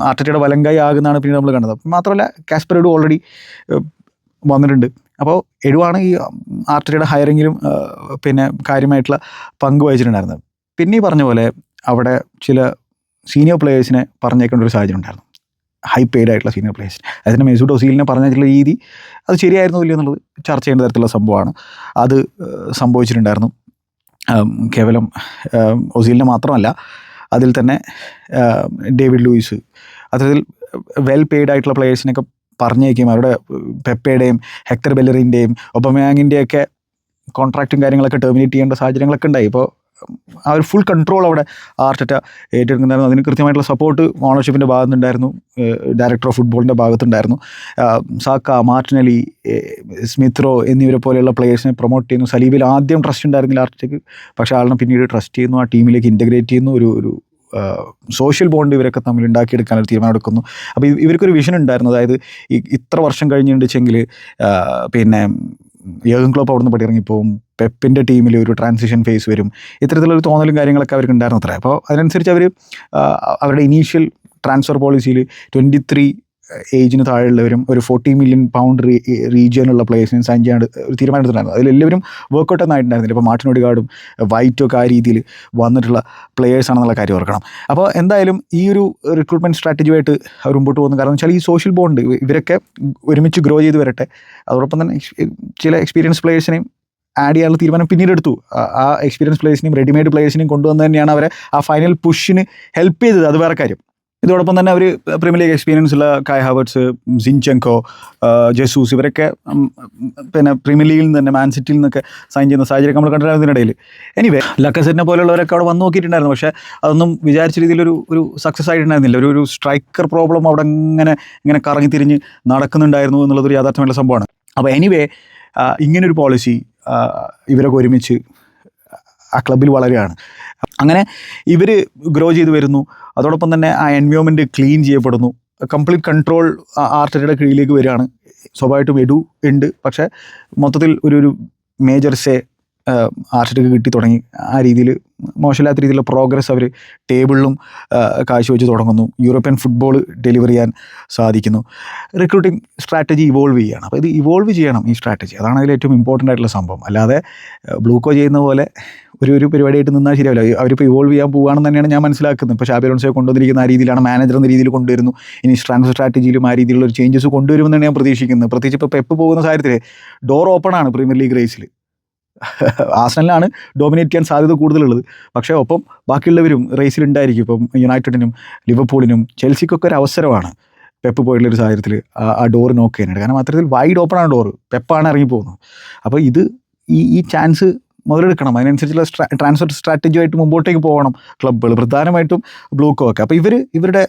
ആർട്ടറ്റയുടെ വലങ്കായി ആകുന്നതാണ് പിന്നീട് നമ്മൾ കണ്ടത്. മാത്രമല്ല കാസ്പർ എഡു ഓൾറെഡി വന്നിട്ടുണ്ട്. അപ്പോൾ എഡുവാണ് ഈ ആർട്ടറ്റയുടെ ഹയറിങ്ങിലും പിന്നെ കാര്യമായിട്ടുള്ള പങ്ക് വഹിച്ചിട്ടുണ്ടായിരുന്നത്. പിന്നെ ഈ പറഞ്ഞ പോലെ അവിടെ ചില സീനിയർ പ്ലേയേഴ്സിനെ പറഞ്ഞേക്കേണ്ട ഒരു സാഹചര്യം ഉണ്ടായിരുന്നു, ഹൈ പെയ്ഡ് ആയിട്ടുള്ള സീനിയർ പ്ലേയേഴ്സ്. അതിന് മെസൂട്ട് ഒസീലിനെ പറഞ്ഞിട്ടുള്ള രീതി അത് ശരിയായിരുന്നു ഇല്ല എന്നുള്ളത് ചർച്ച ചെയ്യേണ്ട തരത്തിലുള്ള സംഭവമാണ്. അത് സംഭവിച്ചിട്ടുണ്ടായിരുന്നു. കേവലം ഒസീലിനെ മാത്രമല്ല, അതിൽ തന്നെ ഡേവിഡ് ലൂയിസ്, അത്തരത്തിൽ വെൽ പെയ്ഡ് ആയിട്ടുള്ള പ്ലേയേഴ്സിനൊക്കെ പറഞ്ഞേക്കും. അവരുടെ പെപ്പയുടെയും ഹെക്ടർ ബെല്ലറിൻ്റെയും ഒബമയാങ്ങിൻ്റെയൊക്കെ കോൺട്രാക്റ്റും കാര്യങ്ങളൊക്കെ ടെർമിനേറ്റ് ചെയ്യേണ്ട സാഹചര്യങ്ങളൊക്കെ ഉണ്ടായി. ഇപ്പോൾ ആ ഒരു ഫുൾ കൺട്രോൾ അവിടെ ആർട്ടറ്റ ഏറ്റെടുക്കുന്നുണ്ടായിരുന്നു. അതിന് കൃത്യമായിട്ടുള്ള സപ്പോർട്ട് ഓണർഷിപ്പിൻ്റെ ഭാഗത്തുണ്ടായിരുന്നു, ഡയറക്ടർ ഓഫ് ഫുട്ബോളിൻ്റെ ഭാഗത്തുണ്ടായിരുന്നു. സാക്ക, മാർട്ടിനലി, സ്മിത്രോ എന്നിവരെ പോലെയുള്ള പ്ലേയേഴ്സിനെ പ്രൊമോട്ട് ചെയ്യുന്നു. സലീബിൽ ആദ്യം ട്രസ്റ്റ് ഉണ്ടായിരുന്നില്ല ആർട്ടറ്റയ്ക്ക്, പക്ഷേ ആളിനെ പിന്നീട് ട്രസ്റ്റ് ചെയ്യുന്നു, ആ ടീമിലേക്ക് ഇൻ്റഗ്രേറ്റ് ചെയ്യുന്നു, ഒരു സോഷ്യൽ ബോണ്ട് ഇവരൊക്കെ തമ്മിൽ ഉണ്ടാക്കിയെടുക്കാനൊരു തീരുമാനം എടുക്കുന്നു. അപ്പോൾ ഇവർക്കൊരു വിഷൻ ഉണ്ടായിരുന്നു. അതായത് ഇത്ര വർഷം കഴിഞ്ഞിട്ടുണ്ടെങ്കിൽ പിന്നെ യർഗൻ ക്ലോപ്പ് അവിടെ നിന്ന് പടിയിറങ്ങിപ്പോവും, പെപ്പിൻ്റെ ടീമിൽ ഒരു ട്രാൻസിഷൻ ഫേസ് വരും, ഇത്തരത്തിലൊരു തോന്നലും കാര്യങ്ങളൊക്കെ അവർക്ക് ഉണ്ടായിരുന്നു അത്ര. അപ്പോൾ അതിനനുസരിച്ച് അവർ അവരുടെ ഇനീഷ്യൽ ട്രാൻസ്ഫർ പോളിസിയിൽ 23 ഏജിന് താഴെയുള്ളവരും ഒരു 40 മില്യൺ പൗണ്ട് റീജിയനുള്ള പ്ലേയേഴ്സിനെ സൈൻ ചെയ്യാൻ ഒരു തീരുമാനം എടുത്തിട്ടുണ്ടായിരുന്നു. അതിലെല്ലാവരും വർക്കൗട്ട് ഒന്നും ആയിട്ടുണ്ടായിരുന്നില്ല. ഇപ്പോൾ മാർട്ടിൻ ഒഡിഗാർഡും വൈറ്റും ഒക്കെ ആ രീതിയിൽ വന്നിട്ടുള്ള പ്ലേയേഴ്സാണെന്നുള്ള കാര്യം ഓർക്കണം. അപ്പോൾ എന്തായാലും ഈ ഒരു റിക്രൂട്ട്മെൻറ്റ് സ്ട്രാറ്റജിയായിട്ട് അവർ മുമ്പോട്ട് പോകുന്നു. കാരണം വെച്ചാൽ ഈ സോഷ്യൽ ബോണ്ട് ഇവരൊക്കെ ഒരുമിച്ച് ഗ്രോ ചെയ്ത് വരട്ടെ. അതോടൊപ്പം തന്നെ ചില എക്സ്പീരിയൻസ് പ്ലേയേഴ്സിനെയും ആഡ് ചെയ്യാനുള്ള തീരുമാനം പിന്നീട് എടുത്തു. ആ എക്സ്പീരിയൻസ് പ്ലേയേഴ്സിനെയും റെഡിമെയ്ഡ് പ്ലേയേഴ്സിനെയും കൊണ്ടുവന്ന് തന്നെയാണ് അവരെ ആ ഫൈനൽ പുഷിന് ഹെൽപ്പ് ചെയ്തത്. അത് വേറെ കാര്യം. ഇതോടൊപ്പം തന്നെ അവർ പ്രീമിയർ ലീഗ് എക്സ്പീരിയൻസ് ഉള്ള കായ് ഹാവർട്സ്, സിൻചെങ്കോ, ജെസൂസ് ഇവരൊക്കെ പിന്നെ പ്രീമിയർ ലീഗിൽ നിന്ന് തന്നെ മാൻ സിറ്റിയിൽ നിന്നൊക്കെ സൈൻ ചെയ്യുന്ന സാഹചര്യം നമ്മൾ കണ്ടിട്ടുണ്ടായിരുന്നതിനിടയിൽ. എനിവേ ലക്കസെറ്റിനെ പോലെയുള്ളവരൊക്കെ അവിടെ വന്ന് നോക്കിയിട്ടുണ്ടായിരുന്നു. പക്ഷേ അതൊന്നും വിചാരിച്ച രീതിയിലൊരു സക്സസ് ആയിട്ടുണ്ടായിരുന്നില്ല. ഒരു സ്ട്രൈക്കർ പ്രോബ്ലം അവിടെ ഇങ്ങനെ കറങ്ങി തിരിഞ്ഞ് നടക്കുന്നുണ്ടായിരുന്നു എന്നുള്ളതൊരു യാഥാർത്ഥ്യമുള്ള സംഭവമാണ്. അപ്പോൾ എനിവേ ഇങ്ങനൊരു പോളിസി ഇവരൊക്കെ ഒരുമിച്ച് ആ ക്ലബിൽ വളരുകയാണ്. അങ്ങനെ ഇവർ ഗ്രോ ചെയ്ത് വരുന്നു. അതോടൊപ്പം തന്നെ ആ എൻവയോൺമെൻറ്റ് ക്ലീൻ ചെയ്യപ്പെടുന്നു. കംപ്ലീറ്റ് കൺട്രോൾ ആർട്ടറ്റയുടെ കീഴിലേക്ക് വരികയാണ്. സ്വാഭാവികമായിട്ടും എഡു ഉണ്ട്, പക്ഷേ മൊത്തത്തിൽ ഒരു മേജർ സേ ആർട്ടറ്റയ്ക്ക് കിട്ടി തുടങ്ങി. ആ രീതിയിൽ മോശമില്ലാത്ത രീതിയിലുള്ള പ്രോഗ്രസ് അവർ ടേബിളിലും കാഴ്ചവെച്ച് തുടങ്ങുന്നു. യൂറോപ്യൻ ഫുട്ബോൾ ഡെലിവർ ചെയ്യാൻ സാധിക്കുന്നു. റിക്രൂട്ടിംഗ് സ്ട്രാറ്റജി ഇവോൾവ് ചെയ്യുകയാണ്. അപ്പോൾ ഇത് ഇവോൾവ് ചെയ്യണം ഈ സ്ട്രാറ്റജി, അതാണ് അതിൽ ഏറ്റവും ഇമ്പോർട്ടൻ്റ് ആയിട്ടുള്ള സംഭവം. അല്ലാതെ ബ്ലൂക്കോ ചെയ്യുന്ന പോലെ ഒരു പരിപാടിയായിട്ട് നിന്നാൽ ശരിയാവില്ല. അവരിപ്പോൾ ഇവോൾവ് ചെയ്യാൻ പോകുകയാണെന്ന് തന്നെയാണ് ഞാൻ മനസ്സിലാക്കുന്നത്. ഇപ്പോൾ ഷാബി അലോൺസോയെ കൊണ്ടുവന്നിരിക്കുന്ന ആ രീതിയിലാണ്, മാനേജർ എന്ന രീതിയിൽ കൊണ്ടുവരുന്നു. ഇനി ട്രാൻസ്ഫർ സ്ട്രാറ്റജിയിലും ആ രീതിയിലുള്ള ഒരു ചേഞ്ചസ് കൊണ്ടുവരുമെന്നാണ് ഞാൻ പ്രതീക്ഷിക്കുന്നത്. പ്രത്യേകിച്ച് ഇപ്പോൾ പെപ്പ് പോകുന്ന സാഹചര്യത്തിൽ ഡോർ ഓപ്പൺ ആണ് പ്രീമിയർ ലീഗ് റേസിൽ. ആർസണലിനാണ് ഡോമിനേറ്റ് ചെയ്യാൻ സാധ്യത കൂടുതലുള്ളത്, പക്ഷേ ഒപ്പം ബാക്കിയുള്ളവരും റേസിലുണ്ടായിരിക്കും. ഇപ്പം യുണൈറ്റഡിനും ലിവർപൂളിനും ചെൽസിക്കൊക്കെ ഒരു അവസരമാണ് പെപ്പ് പോയിട്ടുള്ളൊരു സാഹചര്യത്തിൽ ആ ഡോർ നോക്ക് ചെയ്യാനായിട്ട്. കാരണം അത്തരത്തിൽ വൈഡ് ഓപ്പൺ ആണ് ഡോറ്, പെപ്പാണ് ഇറങ്ങിപ്പോകുന്നത്. അപ്പോൾ ഇത് ഈ ചാൻസ് മുതലെടുക്കണം. അതിനനുസരിച്ചുള്ള ട്രാൻസ്ഫർ സ്ട്രാറ്റജിയായിട്ട് മുമ്പോട്ടേക്ക് പോകണം ക്ലബ്ബുകൾ, പ്രധാനമായിട്ടും ബ്ലൂക്കോ ഒക്കെ. അപ്പോൾ ഇവരുടെ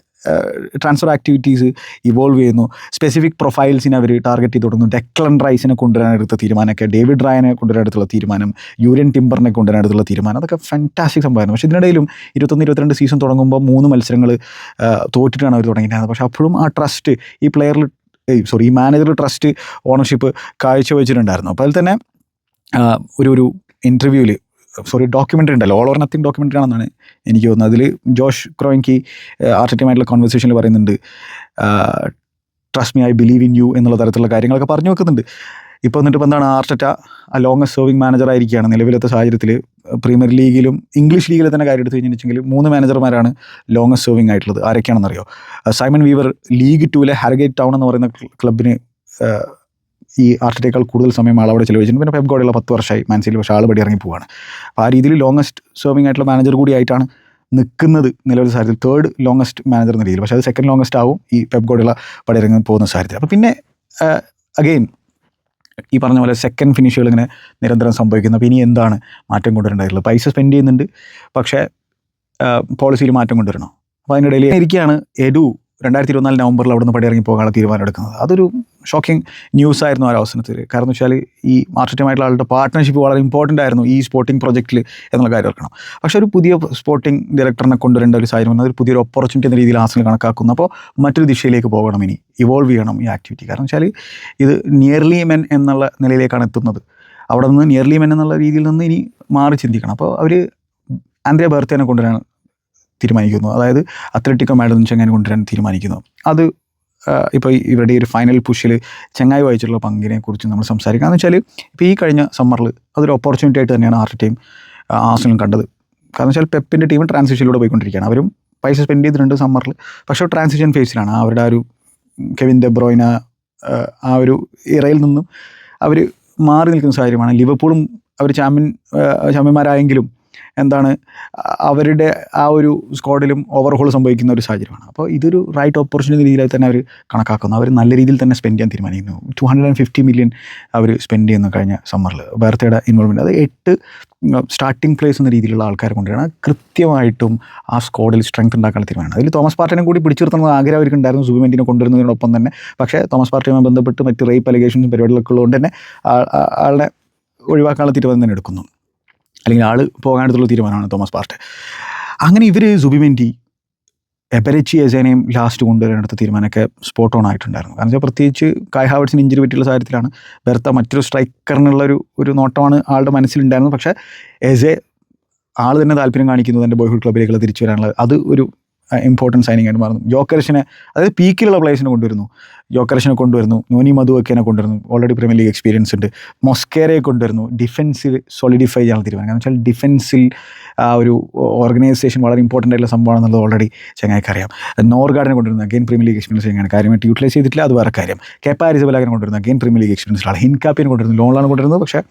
ട്രാൻസ്ഫർ ആക്ടിവിറ്റീസ് ഇവോൾവ് ചെയ്യുന്നു. സ്പെസിഫിക് പ്രൊഫൈൽസിനെ അവർ ടാർഗറ്റ് ചെയ്ത് തുടങ്ങുന്നു. ഡെക്ലൻ റൈസിനെ കൊണ്ടുവരാനെടുത്ത തീരുമാനമൊക്കെ, ഡേവിഡ് റായനെ കൊണ്ടുവരാനെടുത്തുള്ള തീരുമാനം, യൂരിയൻ ടിംബറിനെ കൊണ്ടുവരാനെടുത്തുള്ള തീരുമാനം, അതൊക്കെ ഫാന്റാസ്റ്റിക് സംഭവമായിരുന്നു. പക്ഷേ ഇതിനിടയിലും 21-22 സീസൺ തുടങ്ങുമ്പോൾ 3 മത്സരങ്ങൾ തോറ്റിട്ടാണ് അവർ തുടങ്ങിയിട്ടുണ്ടായിരുന്നത്. പക്ഷേ അപ്പോഴും ആ ട്രസ്റ്റ് ഈ മാനേജറിൽ ട്രസ്റ്റ് ഓണർഷിപ്പ് കാഴ്ചവെച്ചിട്ടുണ്ടായിരുന്നു. അപ്പോൾ അതിൽ തന്നെ ഒരു ഇൻ്റർവ്യൂവിൽ ഡോക്യുമെൻ്ററി ഉണ്ടല്ലോ, ഓൾ ഓർ നത്തിങ് ഡോക്യുമെൻ്ററി ആണെന്നാണ് എനിക്ക് തോന്നുന്നത്. അതിൽ ജോഷ് ക്രോയിൻകി ആർട്ടറ്റയുമായിട്ടുള്ള കോൺവെർസേഷനിൽ പറയുന്നുണ്ട്, trust me I believe in you എന്നുള്ള തരത്തിലുള്ള കാര്യങ്ങളൊക്കെ പറഞ്ഞു വെക്കുന്നുണ്ട്. ഇപ്പോൾ എന്നിട്ട് എന്താണ്, ആർട്ടറ്റ ലോങ്ങസ്റ്റ് സെർവിങ് മാനേജർ ആയിരിക്കുകയാണ് നിലവിലത്തെ സാഹചര്യത്തിൽ. പ്രീമിയർ ലീഗിലും ഇംഗ്ലീഷ് ലീഗിൽ തന്നെ കാര്യം എടുത്ത് കഴിഞ്ഞിട്ടുണ്ടെങ്കിൽ 3 മാനേജർമാരാണ് ലോങ്ങസ്റ്റ് സെർവിങ് ആയിട്ടുള്ളത്. ആരൊക്കെയാണെന്നറിയോ? സൈമൺ വീവർ ലീഗ് 2 ഹാർഗേറ്റ് ടൗൺ എന്ന് പറയുന്ന ക്ലബിന് ഈ ആർട്ടറ്റയേക്കാൾ കൂടുതൽ സമയം ആളവിടെ ചിലവഴിച്ചിട്ടുണ്ട്. പിന്നെ പെപ്പ് ഗാർഡിയോള 10 വർഷമായി മാൻ സിറ്റിയിൽ, പക്ഷേ ആൾ പടി ഇറങ്ങി പോവാണ്. അപ്പോൾ ആ രീതിയിൽ ലോങ്ങസ്റ്റ് സെർവിങ് ആയിട്ടുള്ള മാനേജർ കൂടിയായിട്ടാണ് നിൽക്കുന്നത് നിലവിലെ സാഹചര്യത്തിൽ തേർഡ് ലോങ്ങസ്റ്റ് മാനേജർ എന്ന രീതിയിൽ. പക്ഷേ അത് സെക്കൻഡ് ലോങ്ങസ്റ്റ് ആവും ഈ പെപ് ഗോർഡിയോള പടിയിറങ്ങി പോകുന്ന സാഹചര്യത്തിൽ. അപ്പോൾ പിന്നെ അഗെയിൻ ഈ പറഞ്ഞ പോലെ സെക്കൻഡ് ഫിനിഷുകൾ ഇങ്ങനെ നിരന്തരം സംഭവിക്കുന്നു. അപ്പോൾ ഇനി എന്താണ് മാറ്റം കൊണ്ടുവരേണ്ടതുള്ളത്? പൈസ സ്പെൻഡ് ചെയ്യുന്നുണ്ട്, പക്ഷേ പോളിസിയിൽ മാറ്റം കൊണ്ടുവരണം. അപ്പോൾ അതിനിടയിൽ ഇരിക്കുകയാണ് എഡു 2024 നവംബറിൽ അവിടെ നിന്ന് പടിയിറങ്ങി പോകാനുള്ള തീരുമാനം എടുക്കുന്നത്. അതൊരു ഷോക്കിംഗ് ന്യൂസ് ആയിരുന്നു ആ അവസരത്തിൽ. കാരണം എന്ന് വെച്ചാൽ ഈ ആർട്ടറ്റയുമായിട്ടുള്ള ആളുടെ പാർട്ട്ണർഷിപ്പ് വളരെ ഇമ്പോർട്ടൻ്റ് ആയിരുന്നു ഈ സ്പോർട്ടിംഗ് പ്രൊജക്റ്റിൽ എന്നുള്ള കാര്യം ഓർക്കണം. പക്ഷേ ഒരു പുതിയ സ്പോർട്ടിംഗ് ഡയറക്ടറിനെ കൊണ്ടുവരേണ്ട ഒരു സാഹചര്യം, അതൊരു പുതിയൊരു ഓപ്പർച്യൂണിറ്റി എന്ന രീതിയിൽ ആർസണൽ കണക്കാക്കുന്നു. അപ്പോൾ മറ്റൊരു ദിശയിലേക്ക് പോകണം, ഇനി ഇവോൾവ് ചെയ്യണം ഈ ആക്ടിവിറ്റി. കാരണം വെച്ചാൽ ഇത് നിയർലി മെൻ എന്നുള്ള നിലയിലേക്കാണ് എത്തുന്നത്. അവിടെ നിന്ന് നിയർലി മെൻ എന്നുള്ള രീതിയിൽ നിന്ന് ഇനി മാറി ചിന്തിക്കണം. അപ്പോൾ അവർ ആന്ദ്രിയ ബെർത്തേനെ കൊണ്ടുവരാൻ തീരുമാനിക്കുന്നു. അതായത് അത്ലറ്റിക്കോ മാഡ്രിഡ് ചെങ്ങായി കൊണ്ടുവരാൻ തീരുമാനിക്കുന്നു. അത് ഇപ്പോൾ ഇവരുടെ ഒരു ഫൈനൽ പുഷിൽ ചെങ്ങായി വഹിച്ചിട്ടുള്ള പങ്കിനെ കുറിച്ച് നമ്മൾ സംസാരിക്കുക. എന്ന് വെച്ചാൽ ഇപ്പോൾ ഈ കഴിഞ്ഞ സമ്മറിൽ അതൊരു ഓപ്പർച്യൂണിറ്റി ആയിട്ട് തന്നെയാണ് ആർട്ടറ്റയും ആർസണലും കണ്ടത്. കാരണം വെച്ചാൽ പെപ്പിൻ്റെ ടീം ട്രാൻസിഷനിലൂടെ പോയിക്കൊണ്ടിരിക്കുകയാണ്. അവരും പൈസ സ്പെൻഡ് ചെയ്തിട്ടുണ്ട് സമ്മറിൽ, പക്ഷേ ട്രാൻസിഷൻ ഫേസിലാണ്. അവരുടെ ആ ഒരു കെവിൻ ഡെ ബ്രോയിന ആ ഒരു ഇറയിൽ നിന്നും അവർ മാറി നിൽക്കുന്ന സാഹചര്യമാണ്. ലിവർപൂളും അവർ ചാമ്പ്യന്മാരായെങ്കിലും എന്താണ് അവരുടെ ആ ഒരു സ്ക്വാഡിലും ഓവർഹോൾ സംഭവിക്കുന്ന ഒരു സാഹചര്യമാണ്. അപ്പോൾ ഇതൊരു റൈറ്റ് ഓപ്പർച്യൂണിറ്റി രീതിയിലായി തന്നെ അവർ കണക്കാക്കുന്നു. അവർ നല്ല രീതിയിൽ തന്നെ സ്പെൻഡ് ചെയ്യാൻ തീരുമാനിക്കുന്നു. 250 മില്യൺ അവർ സ്പെൻഡ് ചെയ്യുന്നു കഴിഞ്ഞ സമ്മറിൽ. ബെർത്തയുടെ ഇൻവോൾവ്മെൻറ്റ് അത് 8 സ്റ്റാർട്ടിംഗ് പ്ലേസ് എന്ന രീതിയിലുള്ള ആൾക്കാരെ കൊണ്ടുവരാണ്. കൃത്യമായിട്ടും ആ സ്ക്വാഡിൽ സ്ട്രെങ്ത് ഉണ്ടാക്കാൻ തീരുമാനമാണ്. അതിൽ തോമസ് പാർട്ടിനെ കൂടി പിടിച്ചു നിർത്തുന്ന ആഗ്രഹം അവർക്കുണ്ടായിരുന്നു, സുബിമെൻറ്റിനെ കൊണ്ടുവരുന്നതിനോടൊപ്പം തന്നെ. പക്ഷേ തോമസ് പാർട്ടിയുമായി ബന്ധപ്പെട്ട് മറ്റ് റേപ്പ് അലിഗേഷൻസും പരിപാടികളൊക്കെ ഉള്ളതുകൊണ്ട് തന്നെ ആളുടെ ഒഴിവാക്കാനുള്ള തീരുമാനം തന്നെ എടുക്കുന്നു. അല്ലെങ്കിൽ ആൾ പോകാനായിട്ടുള്ള തീരുമാനമാണ് തോമസ് പാർട്ടി. അങ്ങനെ ഇവർ സുബിമെൻറ്റി, എബെരച്ചി എസേനയും ലാസ്റ്റ് കൊണ്ടുവരാനെടുത്ത തീരുമാനമൊക്കെ സ്പോട്ട് ഓൺ ആയിട്ടുണ്ടായിരുന്നു. കാരണം വെച്ചാൽ പ്രത്യേകിച്ച് കായ് ഹാവർട്സിന് ഇഞ്ചുറി പറ്റിയുള്ള സാഹചര്യത്തിലാണ് ബെർത്ത മറ്റൊരു സ്ട്രൈക്കറിനുള്ള ഒരു നോട്ടമാണ് ആളുടെ മനസ്സിലുണ്ടായിരുന്നത്. പക്ഷേ എസെ ആൾ തന്നെ താല്പര്യം കാണിക്കുന്നത് എൻ്റെ ബോയ്ഹുഡ് ക്ലബിലേക്കുള്ള തിരിച്ചു വരാനുള്ളത്, അത് ഒരു ഇമ്പോർട്ടൻറ്റ് സൈനിങ് ആയിട്ട് മാറുന്നു. ജോക്കറിഷിനെ, അതായത് പീക്കിലുള്ള പ്ലേയേഴ്സിനെ കൊണ്ടുവരുന്നു. ജോക്കറിഷിനെ കൊണ്ടുവരുന്നു, നോനി മധുവക്കേനെ കൊണ്ടുവരുന്നു, ഓൾറെഡി പ്രീമിയർ ലീഗ് എക്സ്പീരിയൻസ് ഉണ്ട്. മൊസ്കേരയെ കൊണ്ടുവരുന്നു. ഡിഫൻസിൽ സോളിഡിഫൈ ചെയ്യാനുള്ള തീരുമാനം. കാരണം വെച്ചാൽ ഡിഫൻസിൽ ആ ഒരു ഓർഗനൈസേഷൻ വളരെ ഇമ്പോർട്ടൻ്റ് ആയിട്ടുള്ള സംഭവമാണെന്നുള്ളത് ഓൾറെഡി ചങ്ങായിക്ക് അറിയാം. നോർഗാർഡിനെ കൊണ്ടുവരുന്നു, അഗെയിൻ പ്രീമിയർ ലീഗ് എക്സ്പീരിയൻസ് ചെയ്യാൻ കാര്യമായിട്ട് യൂട്ടിലൈസ് ചെയ്തിട്ടില്ല, അത് വേറെ കാര്യം. കെപ്പ അരിസബലാഗിനെ കൊണ്ടുവരുന്നു, അഗെയിൻ പ്രീമിയർ ലീഗ് എക്സ്പീരിയൻസിലാണ്. ഹിൻകാപ്പിനെ കൊണ്ടുവരുന്നു, ലോണിലാണ് കൊണ്ടുവരുന്നത്. പക്ഷേ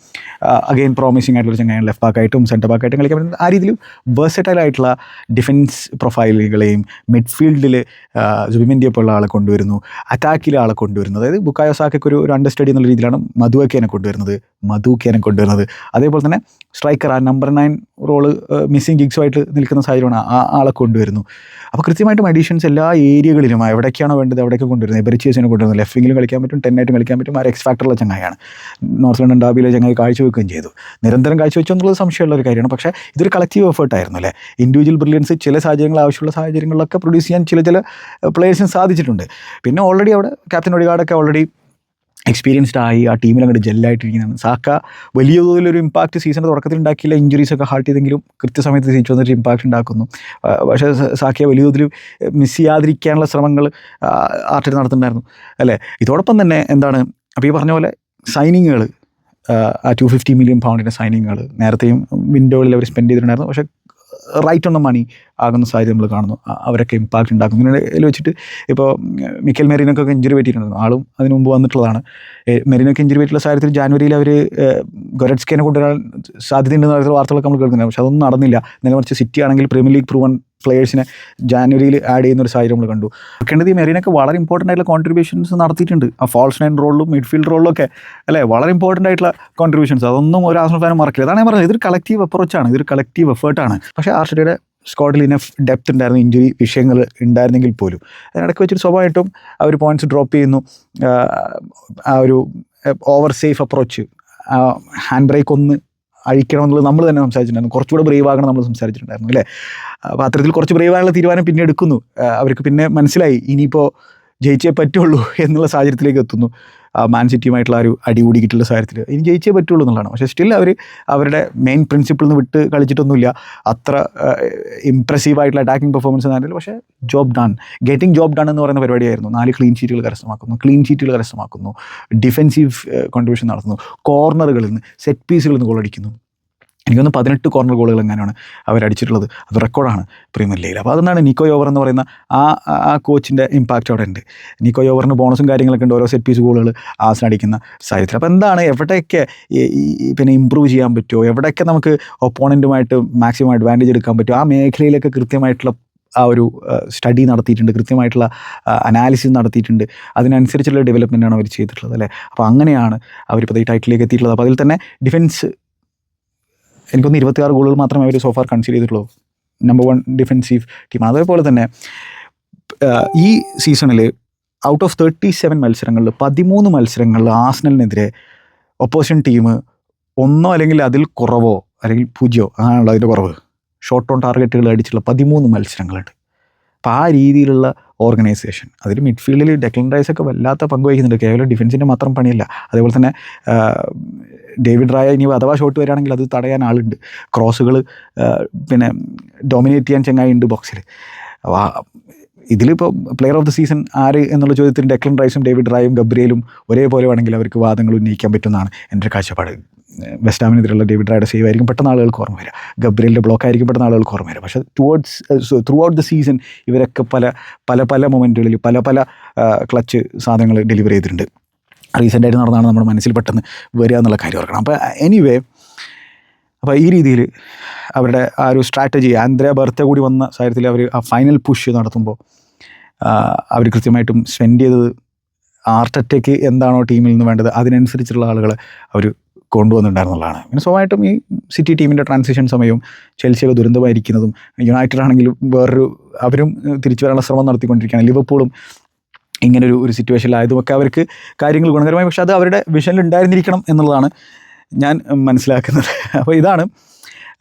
അഗെയിൻ പ്രോമിസിംഗ് ആയിട്ടുള്ള ചങ്ങായി ലെഫ്റ്റ് ബാക്കായിട്ടും സെൻറ്റർ ബാക്കായിട്ടും കളിക്കാൻ പറ്റുന്നത്. ആ രീതിയിൽ വേഴ്സറ്റൈൽ ആയിട്ടുള്ള ഡിഫൻസ് പ്രൊഫൈലുകളെയും മിഡ്ഫീൽഡിൽ സുബിമെൻറ്റിയെ പോലുള്ള ആളെ കൊണ്ടുവരുന്നു, അറ്റാക്കിലെ ആളെ കൊണ്ടുവരുന്നത്. അതായത് ബുക്കായോ സാക്കയ്ക്ക് ഒരു അണ്ടർസ്റ്റഡി എന്നുള്ള രീതിയിലാണ് മധുവക്കേനെ കൊണ്ടുവരുന്നത്. അതേപോലെ തന്നെ സ്ട്രൈക്കർ, ആ നമ്പർ 9 റോള് മിസ്സിംഗ് ഗിഗ്സുമായിട്ട് നിൽക്കുന്ന സാഹചര്യമാണ്, ആ ആളെ കൊണ്ടുവരുന്നു. അപ്പോൾ കൃത്യമായിട്ടും അഡീഷൻസ് എല്ലാ ഏരിയകളിലും എവിടേക്കാണോ വേണ്ടത് അവിടേക്ക് കൊണ്ടുവരുന്നത്. എബെരച്ചിനെ കൊണ്ടുവരുന്നത്, ലെഫ്റ്റ് വിങ്ങിലും കളിക്കാൻ പറ്റും, 10 ആയിട്ടും കളിക്കാൻ പറ്റും. ആ എക്സ് ഫാക്ടറുള്ള ചങ്ങായാണ്. നോർത്ത് ലണ്ടൻ ഡാബിയിലെ ചങ്ങായി കാഴ്ചവെക്കുകയും ചെയ്തു. നിരന്തരം കാഴ്ചവെച്ചു എന്നുള്ളത് സംശയമുള്ള ഒരു കാര്യമാണ്. പക്ഷേ ഇതൊരു കളക്റ്റീവ് എഫേർട്ടായിരുന്നു അല്ലേ. ഇൻഡിവിജ്വൽ ബ്രില്യൻസ് ചില സാഹചര്യങ്ങൾ ആവശ്യമുള്ള സാഹചര്യങ്ങളിലൊക്കെ പ്രൊഡ്യൂസ് ചെയ്യാൻ ചില പ്ലേയേഴ്സിന് സാധിച്ചിട്ടുണ്ട്. പിന്നെ ഓൾറെഡി അവിടെ ക്യാപ്റ്റൻ ഒഡിഗാർഡൊക്കെ ഓൾറെഡി എക്സ്പീരിയൻസ്ഡ് ആയി, ആ ടീമിൽ അങ്ങോട്ട് ജെല്ലായിട്ടിരിക്കുന്നതാണ്. സാക്ക വലിയ തോതിലൊരു ഇമ്പാക്റ്റ് സീസണിൻ്റെ തുടക്കത്തിൽ ഉണ്ടാക്കിയില്ല, ഇഞ്ചുറീസൊക്കെ ഹാർട്ട് ചെയ്തെങ്കിലും കൃത്യസമയത്ത് തിരിച്ചു വന്നിട്ട് ഇമ്പാക്റ്റ് ഉണ്ടാക്കുന്നു. പക്ഷേ സാക്കയെ വലിയ തോതിൽ മിസ് ചെയ്യാതിരിക്കാനുള്ള ശ്രമങ്ങൾ ആർട്ടറ്റ നടത്തുന്നുണ്ടായിരുന്നു അല്ലേ. ഇതോടൊപ്പം തന്നെ എന്താണ്, അപ്പോൾ ഈ പറഞ്ഞ പോലെ സൈനിങ്ങുകൾ, ആ 250 മില്യൺ പൗണ്ടിൻ്റെ സൈനിങ്ങുകൾ നേരത്തെയും വിൻഡോയിൽ അവർ സ്പെൻഡ് ചെയ്തിട്ടുണ്ടായിരുന്നു. പക്ഷേ റൈറ്റ് ഓൺ ദ മണി ആകുന്ന സാഹചര്യം നമ്മൾ കാണുന്നു. അവരൊക്കെ ഇമ്പാക്റ്റ് ഉണ്ടാക്കുന്നു. ഇതിനിടയിൽ വെച്ചിട്ട് ഇപ്പോൾ മിക്കൽ മെറിനൊക്കെ ഇഞ്ചുറി പറ്റിയിട്ടുണ്ടായിരുന്നു. ആളും അതിന് മുമ്പ് വന്നിട്ടുള്ളതാണ്. മെറിനൊക്കെ ഇഞ്ചുറി പറ്റിയുള്ള സാഹചര്യത്തിൽ ജാനുവരിയിൽ അവർ ഗൊരറ്റ്സ്കേനെ കൊണ്ടുവരാൻ സാധ്യതയുണ്ടെന്ന് വാർത്തകളൊക്കെ നമ്മൾ കേൾക്കുന്നുണ്ട്. പക്ഷേ അതൊന്നും നടന്നില്ല. നേരെ മറിച്ച് സിറ്റി ആണെങ്കിൽ പ്രീമിയർ ലീഗ് പ്രൂവൺ പ്ലേയേഴ്സിനെ ജാനുവരിയിൽ ആഡ് ചെയ്യുന്ന ഒരു സാഹചര്യം നമ്മൾ കണ്ടു. ഈ മെറിനൊക്കെ വളരെ ഇമ്പോർട്ടൻ്റ് ആയിട്ടുള്ള കോൺട്രിബ്യൂഷൻസ് നടത്തിയിട്ടുണ്ട്. ആ ഫാൾസ് നയൻ റോളിലും മിഡ്ഫീൽഡ് റോളിലും ഒക്കെ അല്ലേ, വളരെ ഇമ്പോർട്ടൻ്റ് ആയിട്ടുള്ള കോൺട്രിബ്യൂഷൻസ്. അതൊന്നും ഒരു ആർസണൽ ഫാനും മറക്കില്ല. അതാണ് ഞാൻ പറഞ്ഞത്, ഇതൊരു കളക്റ്റീവ് അപ്രോച്ചാണ്, ഇതൊരു കളക്റ്റീവ് എഫേർട്ടാണ്. പക്ഷേ ആർട്ടറ്റയുടെ സ്ക്വാഡിൽ ഇനഫ് ഡെപ്ത് ഉണ്ടായിരുന്നു, ഇഞ്ചുറി വിഷയങ്ങൾ ഉണ്ടായിരുന്നെങ്കിൽ പോലും അതിനിടയ്ക്ക് വെച്ചിട്ട് സ്വാഭാവികമായിട്ടും അവർ പോയിൻറ്റ്സ് ഡ്രോപ്പ് ചെയ്യുന്നു. ആ ഒരു over safe approach, hand brake ഒന്ന് അഴിക്കണമെന്നുള്ളത് നമ്മൾ തന്നെ സംസാരിച്ചിട്ടുണ്ടായിരുന്നു. കുറച്ചുകൂടെ ബ്രേവ് ആകണം നമ്മൾ സംസാരിച്ചിട്ടുണ്ടായിരുന്നു അല്ലേ. അപ്പോൾ അത്തരത്തിൽ കുറച്ച് ബ്രേവ് ആയുള്ള തീരുമാനം പിന്നെ എടുക്കുന്നു. അവർക്ക് പിന്നെ മനസ്സിലായി ഇനിയിപ്പോൾ ജയിച്ചേ പറ്റുള്ളൂ എന്നുള്ള സാഹചര്യത്തിലേക്ക് എത്തുന്നു. മാൻ സിറ്റിയുമായിട്ടുള്ള ഒരു അടി കൂടിയിട്ടുള്ള സാഹചര്യത്തിൽ ഇനി ജയിച്ചേ പറ്റുള്ളൂ എന്നുള്ളതാണ്. പക്ഷേ സ്റ്റിൽ അവർ അവരുടെ മെയിൻ പ്രിൻസിപ്പിളിൽ നിന്ന് വിട്ട് കളിച്ചിട്ടൊന്നുമില്ല. അത്ര ഇംപ്രസീവായിട്ടുള്ള അറ്റാക്കിംഗ് പെർഫോമൻസ് എന്നാലും പക്ഷേ job done, getting job done എന്ന് പറയുന്ന പരിപാടിയായിരുന്നു. 4 ക്ലീൻ ഷീറ്റുകൾ കരസ്ഥമാക്കുന്നു, ഡിഫെൻസീവ് കോൺട്രിബ്യൂഷൻ നടത്തുന്നു, കോർണറുകളിൽ നിന്ന്, സെറ്റ് പീസുകളിൽ നിന്ന് ഗോളടിക്കുന്നു. എനിക്കൊന്ന് 18 കോർണർ ഗോളുകൾ എങ്ങനെയാണ് അവരടിച്ചിട്ടുള്ളത്. അത് റെക്കോർഡാണ് പ്രീമിയർ ലീഗിൽ. അപ്പോൾ അതെന്താണ് നിക്കോ യോവർ എന്ന് പറയുന്ന ആ കോച്ചിൻ്റെ ഇമ്പാക്റ്റ് അവിടെ ഉണ്ട്. നിക്കോ യോവറിന് ബോണസും കാര്യങ്ങളൊക്കെ ഉണ്ട്, ഓരോ സെറ്റ് പീസ് ഗോളുകൾ ആസ്ന അടിക്കുന്ന സാഹചര്യത്തിൽ. അപ്പോൾ എന്താണ് എവിടെയൊക്കെ പിന്നെ ഇമ്പ്രൂവ് ചെയ്യാൻ പറ്റുമോ, എവിടെയൊക്കെ നമുക്ക് ഒപ്പോണൻറ്റുമായിട്ട് മാക്സിമം അഡ്വാൻറ്റേജ് എടുക്കാൻ പറ്റുമോ, ആ മേഖലയിലൊക്കെ കൃത്യമായിട്ടുള്ള ആ ഒരു സ്റ്റഡി നടത്തിയിട്ടുണ്ട്, കൃത്യമായിട്ടുള്ള അനാലിസിസ് നടത്തിയിട്ടുണ്ട്. അതിനനുസരിച്ചുള്ള ഡെവലപ്മെൻറ്റാണ് അവർ ചെയ്തിട്ടുള്ളത് അല്ലേ. അപ്പോൾ അങ്ങനെയാണ് അവരിപ്പോൾ ഈ ടൈറ്റിലേക്ക് എത്തിയിട്ടുള്ളത്. അപ്പോൾ അതിൽ തന്നെ ഡിഫൻസ് എനിക്കൊന്ന് 26 ഗോളുകൾ മാത്രമേ അവർ സോഫാർ കൺസിഡർ ചെയ്തിട്ടുള്ളൂ. നമ്പർ 1 ഡിഫെൻസീവ് ടീമാണ്. അതേപോലെ തന്നെ ഈ സീസണിൽ ഔട്ട് ഓഫ് 37 മത്സരങ്ങളിൽ 13 മത്സരങ്ങളിൽ ആസ്നലിനെതിരെ ഒപ്പോസിഷൻ ടീം 1 അല്ലെങ്കിൽ അതിൽ കുറവോ അല്ലെങ്കിൽ 0 ആണല്ലോ അതിൻ്റെ കുറവ് ഷോർട്ട് ഓൺ ടാർഗറ്റുകൾ അടിച്ചിട്ടുള്ള 13 മത്സരങ്ങളുണ്ട്. അപ്പോൾ ആ രീതിയിലുള്ള ഓർഗനൈസേഷൻ, അതിൽ മിഡ്ഫീൽഡിൽ ഡെക്ലൻ റൈസൊക്കെ വല്ലാത്ത പങ്ക് വഹിക്കുന്നുണ്ട്. കേവലം ഡിഫൻസിൻ്റെ മാത്രം പണിയല്ല. അതേപോലെ തന്നെ ഡേവിഡ് റായ ഇനി അഥവാ ഷോട്ട് വരികയാണെങ്കിൽ അത് തടയാൻ ആളുണ്ട്. ക്രോസുകൾ പിന്നെ ഡോമിനേറ്റ് ചെയ്യാൻ ചങ്ങായി ഉണ്ട് ബോക്സിൽ. അപ്പോൾ ഇതിലിപ്പോൾ പ്ലെയർ ഓഫ് ദി സീസൺ ആര് എന്നുള്ള ചോദ്യത്തിന് ഡെക്ലൻ റൈസും ഡേവിഡ് റായും ഗബ്രിയേലും ഒരേപോലെ വേണമെങ്കിൽ അവർക്ക് വാദങ്ങൾ ഉന്നയിക്കാൻ പറ്റുമെന്നാണ് എൻ്റെ ഒരു കാഴ്ചപ്പാട്. വെസ്റ്റ് ഹാമിനെതിരെയുള്ള ഡേവിഡ് റായുടെ സേവ് ആയിരിക്കും പെട്ടെന്ന് ആളുകൾക്ക് ഓർമ്മ വരിക, ഗബ്രിയലിൻ്റെ ബ്ലോക്ക് ആയിരിക്കും പെട്ടെന്ന് ആളുകൾക്ക് ഓർമ്മ വരിക. പക്ഷേ ത്രൂ ഔട്ട് ദ സീസൺ ഇവരൊക്കെ പല മൊമെൻറ്റുകളിൽ പല ക്ലച്ച് സാധനങ്ങൾ ഡെലിവർ ചെയ്തിട്ടുണ്ട്. റീസെൻ്റായിട്ട് നടന്നാണ് നമ്മുടെ മനസ്സിൽ പെട്ടെന്ന് വരിക എന്നുള്ള കാര്യം ഓർക്കണം. അപ്പോൾ എനിവേ, അപ്പോൾ ഈ രീതിയിൽ അവരുടെ ആ ഒരു സ്ട്രാറ്റജി, ആന്ദ്രേ ബർത്ത കൂടി വന്ന സാഹചര്യത്തിൽ അവർ ആ ഫൈനൽ പുഷ് നടത്തുമ്പോൾ അവർ കൃത്യമായിട്ടും സ്പെൻഡ് ചെയ്തത് ആർട്ടറ്റയ്ക്ക് എന്താണോ ടീമിൽ നിന്ന് വേണ്ടത് അതിനനുസരിച്ചുള്ള ആളുകളെ അവർ കൊണ്ടുവന്നിട്ടുണ്ടായിരുന്നുള്ളതാണ്. പിന്നെ സ്വാഭാവികമായിട്ടും ഈ സിറ്റി ടീമിൻ്റെ ട്രാൻസിഷൻ സമയവും ചെൽസിയൊക്കെ ദുരന്തമായിരിക്കുന്നതും, യുണൈറ്റഡ് ആണെങ്കിലും അവരും തിരിച്ചു വരാനുള്ള ശ്രമം നടത്തിക്കൊണ്ടിരിക്കുകയാണ്, ലിവർപൂളും ഇങ്ങനൊരു സിറ്റുവേഷനിലായതുമൊക്കെ അവർക്ക് കാര്യങ്ങൾ ഗുണകരമായി, പക്ഷേ അത് അവരുടെ വിഷനിൽ ഉണ്ടായിരുന്നിരിക്കണം എന്നുള്ളതാണ് ഞാൻ മനസ്സിലാക്കുന്നത്. അപ്പോൾ ഇതാണ്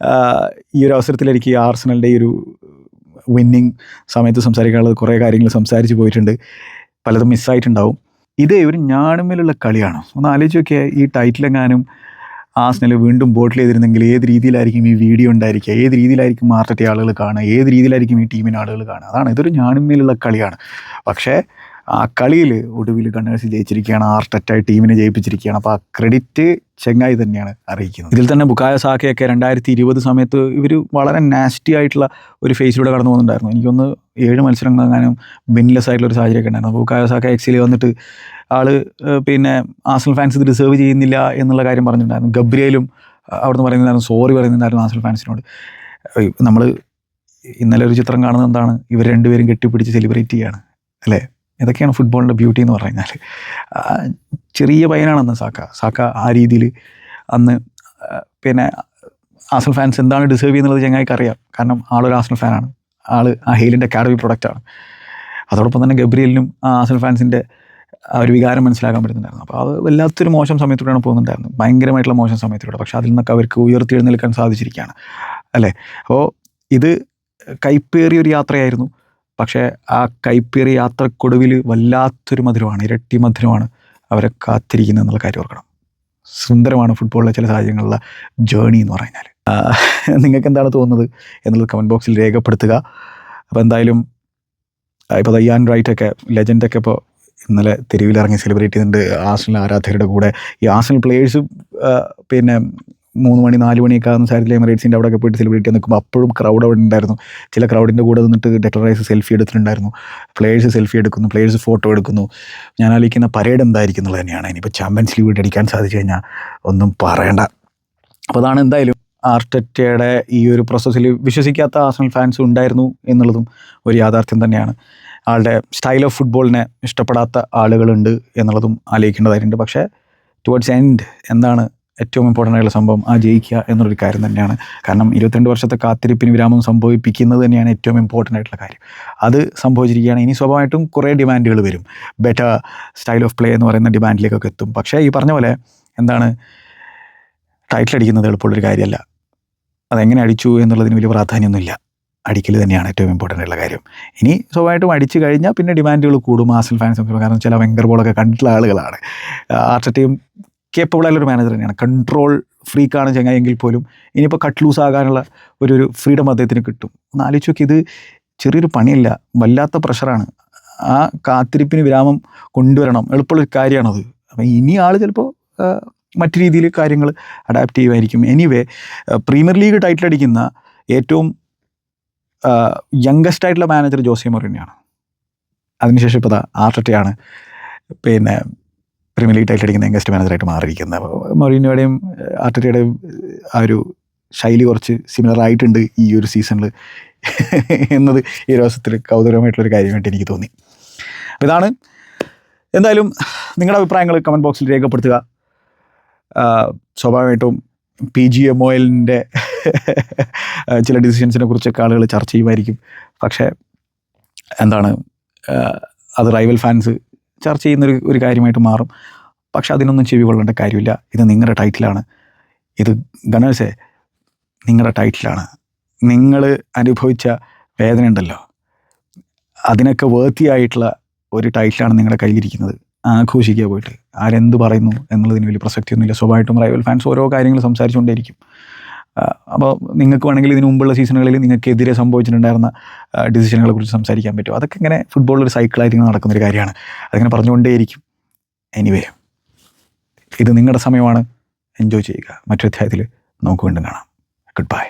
ഈ ഒരു അവസരത്തിൽ എനിക്ക് ആർസണലിൻ്റെ ഈ ഒരു വിന്നിങ് സമയത്ത് സംസാരിക്കാനുള്ളത്. കുറേ കാര്യങ്ങൾ സംസാരിച്ച് പോയിട്ടുണ്ട്, പലതും മിസ്സായിട്ടുണ്ടാവും. ഇതേ ഒരു ഞാണുമേലുള്ള കളിയാണ്. ഒന്ന് ആലോചിച്ച് നോക്കിയാൽ ഈ ടൈറ്റിലെങ്ങാനും ആർസണൽ വീണ്ടും ബോട്ടിൽ ചെയ്തിരുന്നെങ്കിൽ ഏത് രീതിയിലായിരിക്കും ഈ വീഡിയോ ഉണ്ടായിരിക്കുക, ഏത് രീതിയിലായിരിക്കും ആർട്ടറ്റെ ആളുകൾ കാണുക, ഏത് രീതിയിലായിരിക്കും ഈ ടീമിന് ആളുകൾ കാണുക. അതാണ്, ഇതൊരു ഞാണുമേലുള്ള കളിയാണ്. പക്ഷേ ആ കളിയിൽ ഒടുവിൽ ഗണ്ണേഴ്സ് ജയിച്ചിരിക്കുകയാണ്, ആർട്ടറ്റ ടീമിനെ ജയിപ്പിച്ചിരിക്കുകയാണ്. അപ്പോൾ ആ ക്രെഡിറ്റ് ചെങ്ങായി തന്നെയാണ് അറിയിക്കുന്നത്. ഇതിൽ തന്നെ ബുക്കായോ സാക്കയൊക്കെ 2020 സമയത്ത് ഇവർ വളരെ നാസ്റ്റി ആയിട്ടുള്ള ഒരു ഫേസിലൂടെ കടന്നു പോകുന്നുണ്ടായിരുന്നു. എനിക്കൊന്ന് 7 മത്സരങ്ങളെങ്ങാനും വിൻലെസ് ആയിട്ടുള്ള ഒരു സാഹചര്യമൊക്കെ ഉണ്ടായിരുന്നു. ബുക്കായോ സാക്ക എക്സിൽ വന്നിട്ട് പിന്നെ ആർസണൽ ഫാൻസ് ഇത് ഡിസേർവ് ചെയ്യുന്നില്ല എന്നുള്ള കാര്യം പറഞ്ഞിട്ടുണ്ടായിരുന്നു. ഗബ്രിയേലും അവിടുന്ന് പറയുന്നുണ്ടായിരുന്നു, സോറി പറയുന്നുണ്ടായിരുന്നു ആർസണൽ ഫാൻസിനോട്. നമ്മൾ ഇന്നലെ ഒരു ചിത്രം കാണുന്നത് എന്താണ്, ഇവർ രണ്ടുപേരും കെട്ടിപ്പിടിച്ച് സെലിബ്രേറ്റ് ചെയ്യുകയാണ് അല്ലേ. ഇതൊക്കെയാണ് ഫുട്ബോളിൻ്റെ ബ്യൂട്ടി എന്ന് പറഞ്ഞു കഴിഞ്ഞാൽ. ചെറിയ പയ്യനാണെന്ന് സാക്ക ആ രീതിയിൽ അന്ന് പിന്നെ ആർസണൽ ഫാൻസ് എന്താണ് ഡിസേർവ് ചെയ്യുന്നത് ചങ്ങായിക്ക് അറിയാം. കാരണം ആളൊരു ആർസണൽ ഫാനാണ്, ആ ഹെയിലിൻ്റെ അക്കാഡമി പ്രൊഡക്റ്റാണ്. അതോടൊപ്പം തന്നെ ഗബ്രിയലിനും ആർസണൽ ഫാൻസിൻ്റെ ആ ഒരു വികാരം മനസ്സിലാക്കാൻ പറ്റുന്നുണ്ടായിരുന്നു. അപ്പോൾ അത് വല്ലാത്തൊരു മോശം സമയത്തൂടെയാണ് പോകുന്നുണ്ടായിരുന്നു, ഭയങ്കരമായിട്ടുള്ള മോശം സമയത്തിലൂടെ. പക്ഷേ അതിൽ നിന്നൊക്കെ അവർക്ക് ഉയർത്തിയെഴുന്നേൽക്കാൻ സാധിച്ചിരിക്കുകയാണ് അല്ലേ. അപ്പോൾ ഇത് കൈപ്പേറിയൊരു യാത്രയായിരുന്നു. പക്ഷേ ആ കൈപ്പേറിയ യാത്രക്കൊടുവിൽ വല്ലാത്തൊരു മധുരമാണ്, ഇരട്ടി മധുരമാണ് അവരെ കാത്തിരിക്കുന്നത് എന്നുള്ള കാര്യം ഓർക്കണം. സുന്ദരമാണ് ഫുട്ബോളിലെ ചില സാഹചര്യങ്ങളിലുള്ള ജേണി എന്ന് പറഞ്ഞാൽ. നിങ്ങൾക്ക് എന്താണ് തോന്നുന്നത് എന്നുള്ളത് കമൻറ്റ് ബോക്സിൽ രേഖപ്പെടുത്തുക. അപ്പോൾ എന്തായാലും ഇപ്പോൾ ഇയാൻ റൈറ്റൊക്കെ ലെജൻഡൊക്കെ ഇപ്പോൾ ഇന്നലെ തെരുവിലിറങ്ങി സെലിബ്രേറ്റ് ചെയ്യുന്നുണ്ട് ആർസണൽ ആരാധകരുടെ കൂടെ. ഈ ആർസണൽ പ്ലേയേഴ്സ് പിന്നെ 3 മണി 4 മണിയൊക്കെ ആകുന്ന സാഹചര്യത്തിൽ എമിറേറ്റ്സിൻ്റെ അവിടെയൊക്കെ പോയിട്ട് സെലിബ്രേറ്റ് ചെയ്യാൻ നിൽക്കുമ്പോൾ അപ്പോഴും ക്രൗഡ് അവിടെ ഉണ്ടായിരുന്നു. ചില ക്രൗഡിൻ്റെ കൂടെ നിന്നിട്ട് ഡെക്ലൻ റൈസ് സെൽഫി എടുത്തിട്ടുണ്ടായിരുന്നു. പ്ലേയേഴ്സ് സെൽഫി എടുക്കുന്നു, പ്ലേയേഴ്സ് ഫോട്ടോ എടുക്കുന്നു. ഞാൻ ആലോചിക്കുന്ന പരേഡ് എന്തായിരിക്കും എന്നുള്ളത് തന്നെയാണ്. ഇനിയിപ്പോൾ ചാമ്പ്യൻസ് ലീഗ് അടിക്കാൻ സാധിച്ചു കഴിഞ്ഞാൽ ഒന്നും പറയണ്ട. അപ്പോൾ അതാണ് എന്തായാലും ആർട്ടറ്റയുടെ ഈ ഒരു പ്രോസസ്സിൽ വിശ്വസിക്കാത്ത ആർസണൽ ഫാൻസ് ഉണ്ടായിരുന്നു എന്നുള്ളതും ഒരു യാഥാർത്ഥ്യം തന്നെയാണ്. ആളുടെ സ്റ്റൈൽ ഓഫ് ഫുട്ബോളിനെ ഇഷ്ടപ്പെടാത്ത ആളുകളുണ്ട് എന്നുള്ളതും ആലോചിക്കേണ്ടതായിട്ടുണ്ട്. പക്ഷേ ടുവേർഡ്സ് എൻഡ് എന്താണ് ഏറ്റവും ഇമ്പോർട്ടൻ്റ് ആയിട്ടുള്ള സംഭവം, ആ ജയിക്കുക എന്നുള്ളൊരു കാര്യം തന്നെയാണ്. കാരണം 22 വർഷത്തെ കാത്തിരിപ്പിന് വിരാമം സംഭവിപ്പിക്കുന്നത് തന്നെയാണ് ഏറ്റവും ഇമ്പോർട്ടൻ്റ് ആയിട്ടുള്ള കാര്യം. അത് സംഭവിച്ചിരിക്കുകയാണ്. ഇനി സ്വാഭാവികമായിട്ടും കുറേ ഡിമാൻഡുകൾ വരും, ബെറ്റർ സ്റ്റൈൽ ഓഫ് പ്ലേ എന്ന് പറയുന്ന ഡിമാൻഡിലേക്കൊക്കെ എത്തും. പക്ഷേ ഈ പറഞ്ഞ പോലെ എന്താണ്, ടൈറ്റിൽ അടിക്കുന്നത് എളുപ്പമുള്ളൊരു കാര്യമല്ല. അതെങ്ങനെ അടിച്ചു എന്നുള്ളതിന് വലിയ പ്രാധാന്യമൊന്നുമില്ല, അടിക്കൽ തന്നെയാണ് ഏറ്റവും ഇമ്പോർട്ടൻ്റ് ആയിട്ടുള്ള കാര്യം. ഇനി സ്വാഭാവികമായിട്ടും അടിച്ചു കഴിഞ്ഞാൽ പിന്നെ ഡിമാൻഡുകൾ കൂടും ആർസണൽ ഫാൻസ്. കാരണം ചില ഭയങ്കര ബോളൊക്കെ കണ്ടിട്ടുള്ള ആളുകളാണ്. ആർട്ടറ്റയും കേപ്പബിൾ ആയിട്ടുള്ളൊരു മാനേജർ തന്നെയാണ്, കൺട്രോൾ ഫ്രീക്കാണ് ചങ്ങായെങ്കിൽ പോലും ഇനിയിപ്പോൾ കട്ട് ലൂസ് ആകാനുള്ള ഒരു ഫ്രീഡം അദ്ദേഹത്തിന് കിട്ടും. ഒന്ന് ആലോചിച്ച് നോക്കി, ഇത് ചെറിയൊരു പണിയല്ല, വല്ലാത്ത പ്രഷറാണ്. ആ കാത്തിരിപ്പിന് വിരാമം കൊണ്ടുവരണം, എളുപ്പമുള്ളൊരു കാര്യമാണത്. അപ്പം ഇനി ആൾ ചിലപ്പോൾ മറ്റു രീതിയിൽ കാര്യങ്ങൾ അഡാപ്റ്റ് ചെയ്യുമായിരിക്കും. എനിവേ പ്രീമിയർ ലീഗ് ടൈറ്റിൽ അടിക്കുന്ന ഏറ്റവും യംഗസ്റ്റ് ആയിട്ടുള്ള മാനേജർ ജോസെ മൊറീനോയാണ്. അതിനുശേഷം ഇപ്പോൾ ആർട്ടറ്റയാണ് പിന്നെ പ്രീമിയർ ലീഗ് ടൈറ്റിൽ അടിക്കുന്ന യംഗസ്റ്റ് മാനേജറായിട്ട് മാറിയിരിക്കുന്നത്. മൊറീനോയുടെയും ആർട്ടറ്റയുടെയും ആ ഒരു ശൈലി കുറച്ച് സിമിലർ ആയിട്ടുണ്ട് ഈ ഒരു സീസണിൽ എന്നത് ഈ ഒരു അവസരത്തിൽ കൗതുകമായിട്ടുള്ളൊരു കാര്യമായിട്ട് എനിക്ക് തോന്നി. അപ്പോൾ ഇതാണ്. എന്തായാലും നിങ്ങളുടെ അഭിപ്രായങ്ങൾ കമൻറ്റ് ബോക്സിൽ രേഖപ്പെടുത്തുക. സ്വാഭാവികമായിട്ടും PGMOLൻ്റെ ചില ഡിസിഷൻസിനെ കുറിച്ചൊക്കെ ആളുകൾ ചർച്ച ചെയ്യുമായിരിക്കും. പക്ഷേ എന്താണ്, അത് റൈവൽ ഫാൻസ് ചർച്ച ചെയ്യുന്നൊരു കാര്യമായിട്ട് മാറും. പക്ഷെ അതിനൊന്നും ചെവി കൊള്ളേണ്ട കാര്യമില്ല. ഇത് നിങ്ങളുടെ ടൈറ്റിലാണ്. ഇത് ഗണേഴ്സേ നിങ്ങളുടെ ടൈറ്റിലാണ്. നിങ്ങൾ അനുഭവിച്ച വേദന ഉണ്ടല്ലോ, അതിനൊക്കെ വേർത്തിയായിട്ടുള്ള ഒരു ടൈറ്റിലാണ് നിങ്ങളുടെ കയ്യിലിരിക്കുന്നത്. ആഘോഷിക്കുക പോയിട്ട്. ആരെന്ത് പറയുന്നു എന്നുള്ളതിന് വലിയ പ്രസക്തിയൊന്നുമില്ല. സ്വാഭാവികമായിട്ടും റൈവൽ ഫാൻസ് ഓരോ കാര്യങ്ങൾ സംസാരിച്ചുകൊണ്ടേയിരിക്കും. അപ്പോൾ നിങ്ങൾക്ക് വേണമെങ്കിൽ ഇതിന് മുമ്പുള്ള സീസണുകളിൽ നിങ്ങൾക്കെതിരെ സംഭവിച്ചിട്ടുണ്ടായിരുന്ന ഡിസിഷനുകളെ കുറിച്ച് സംസാരിക്കാൻ പറ്റും. അതൊക്കെ ഇങ്ങനെ ഫുട്ബോളിലൊരു സൈക്കിളായിട്ട് നടക്കുന്നൊരു കാര്യമാണ്. അതിങ്ങനെ പറഞ്ഞുകൊണ്ടേയിരിക്കും. എനിവേ, ഇത് നിങ്ങളുടെ സമയമാണ്. എൻജോയ് ചെയ്യുക. മറ്റൊരു അധ്യായത്തിൽ നമുക്ക് വീണ്ടും കാണാം. Good bye.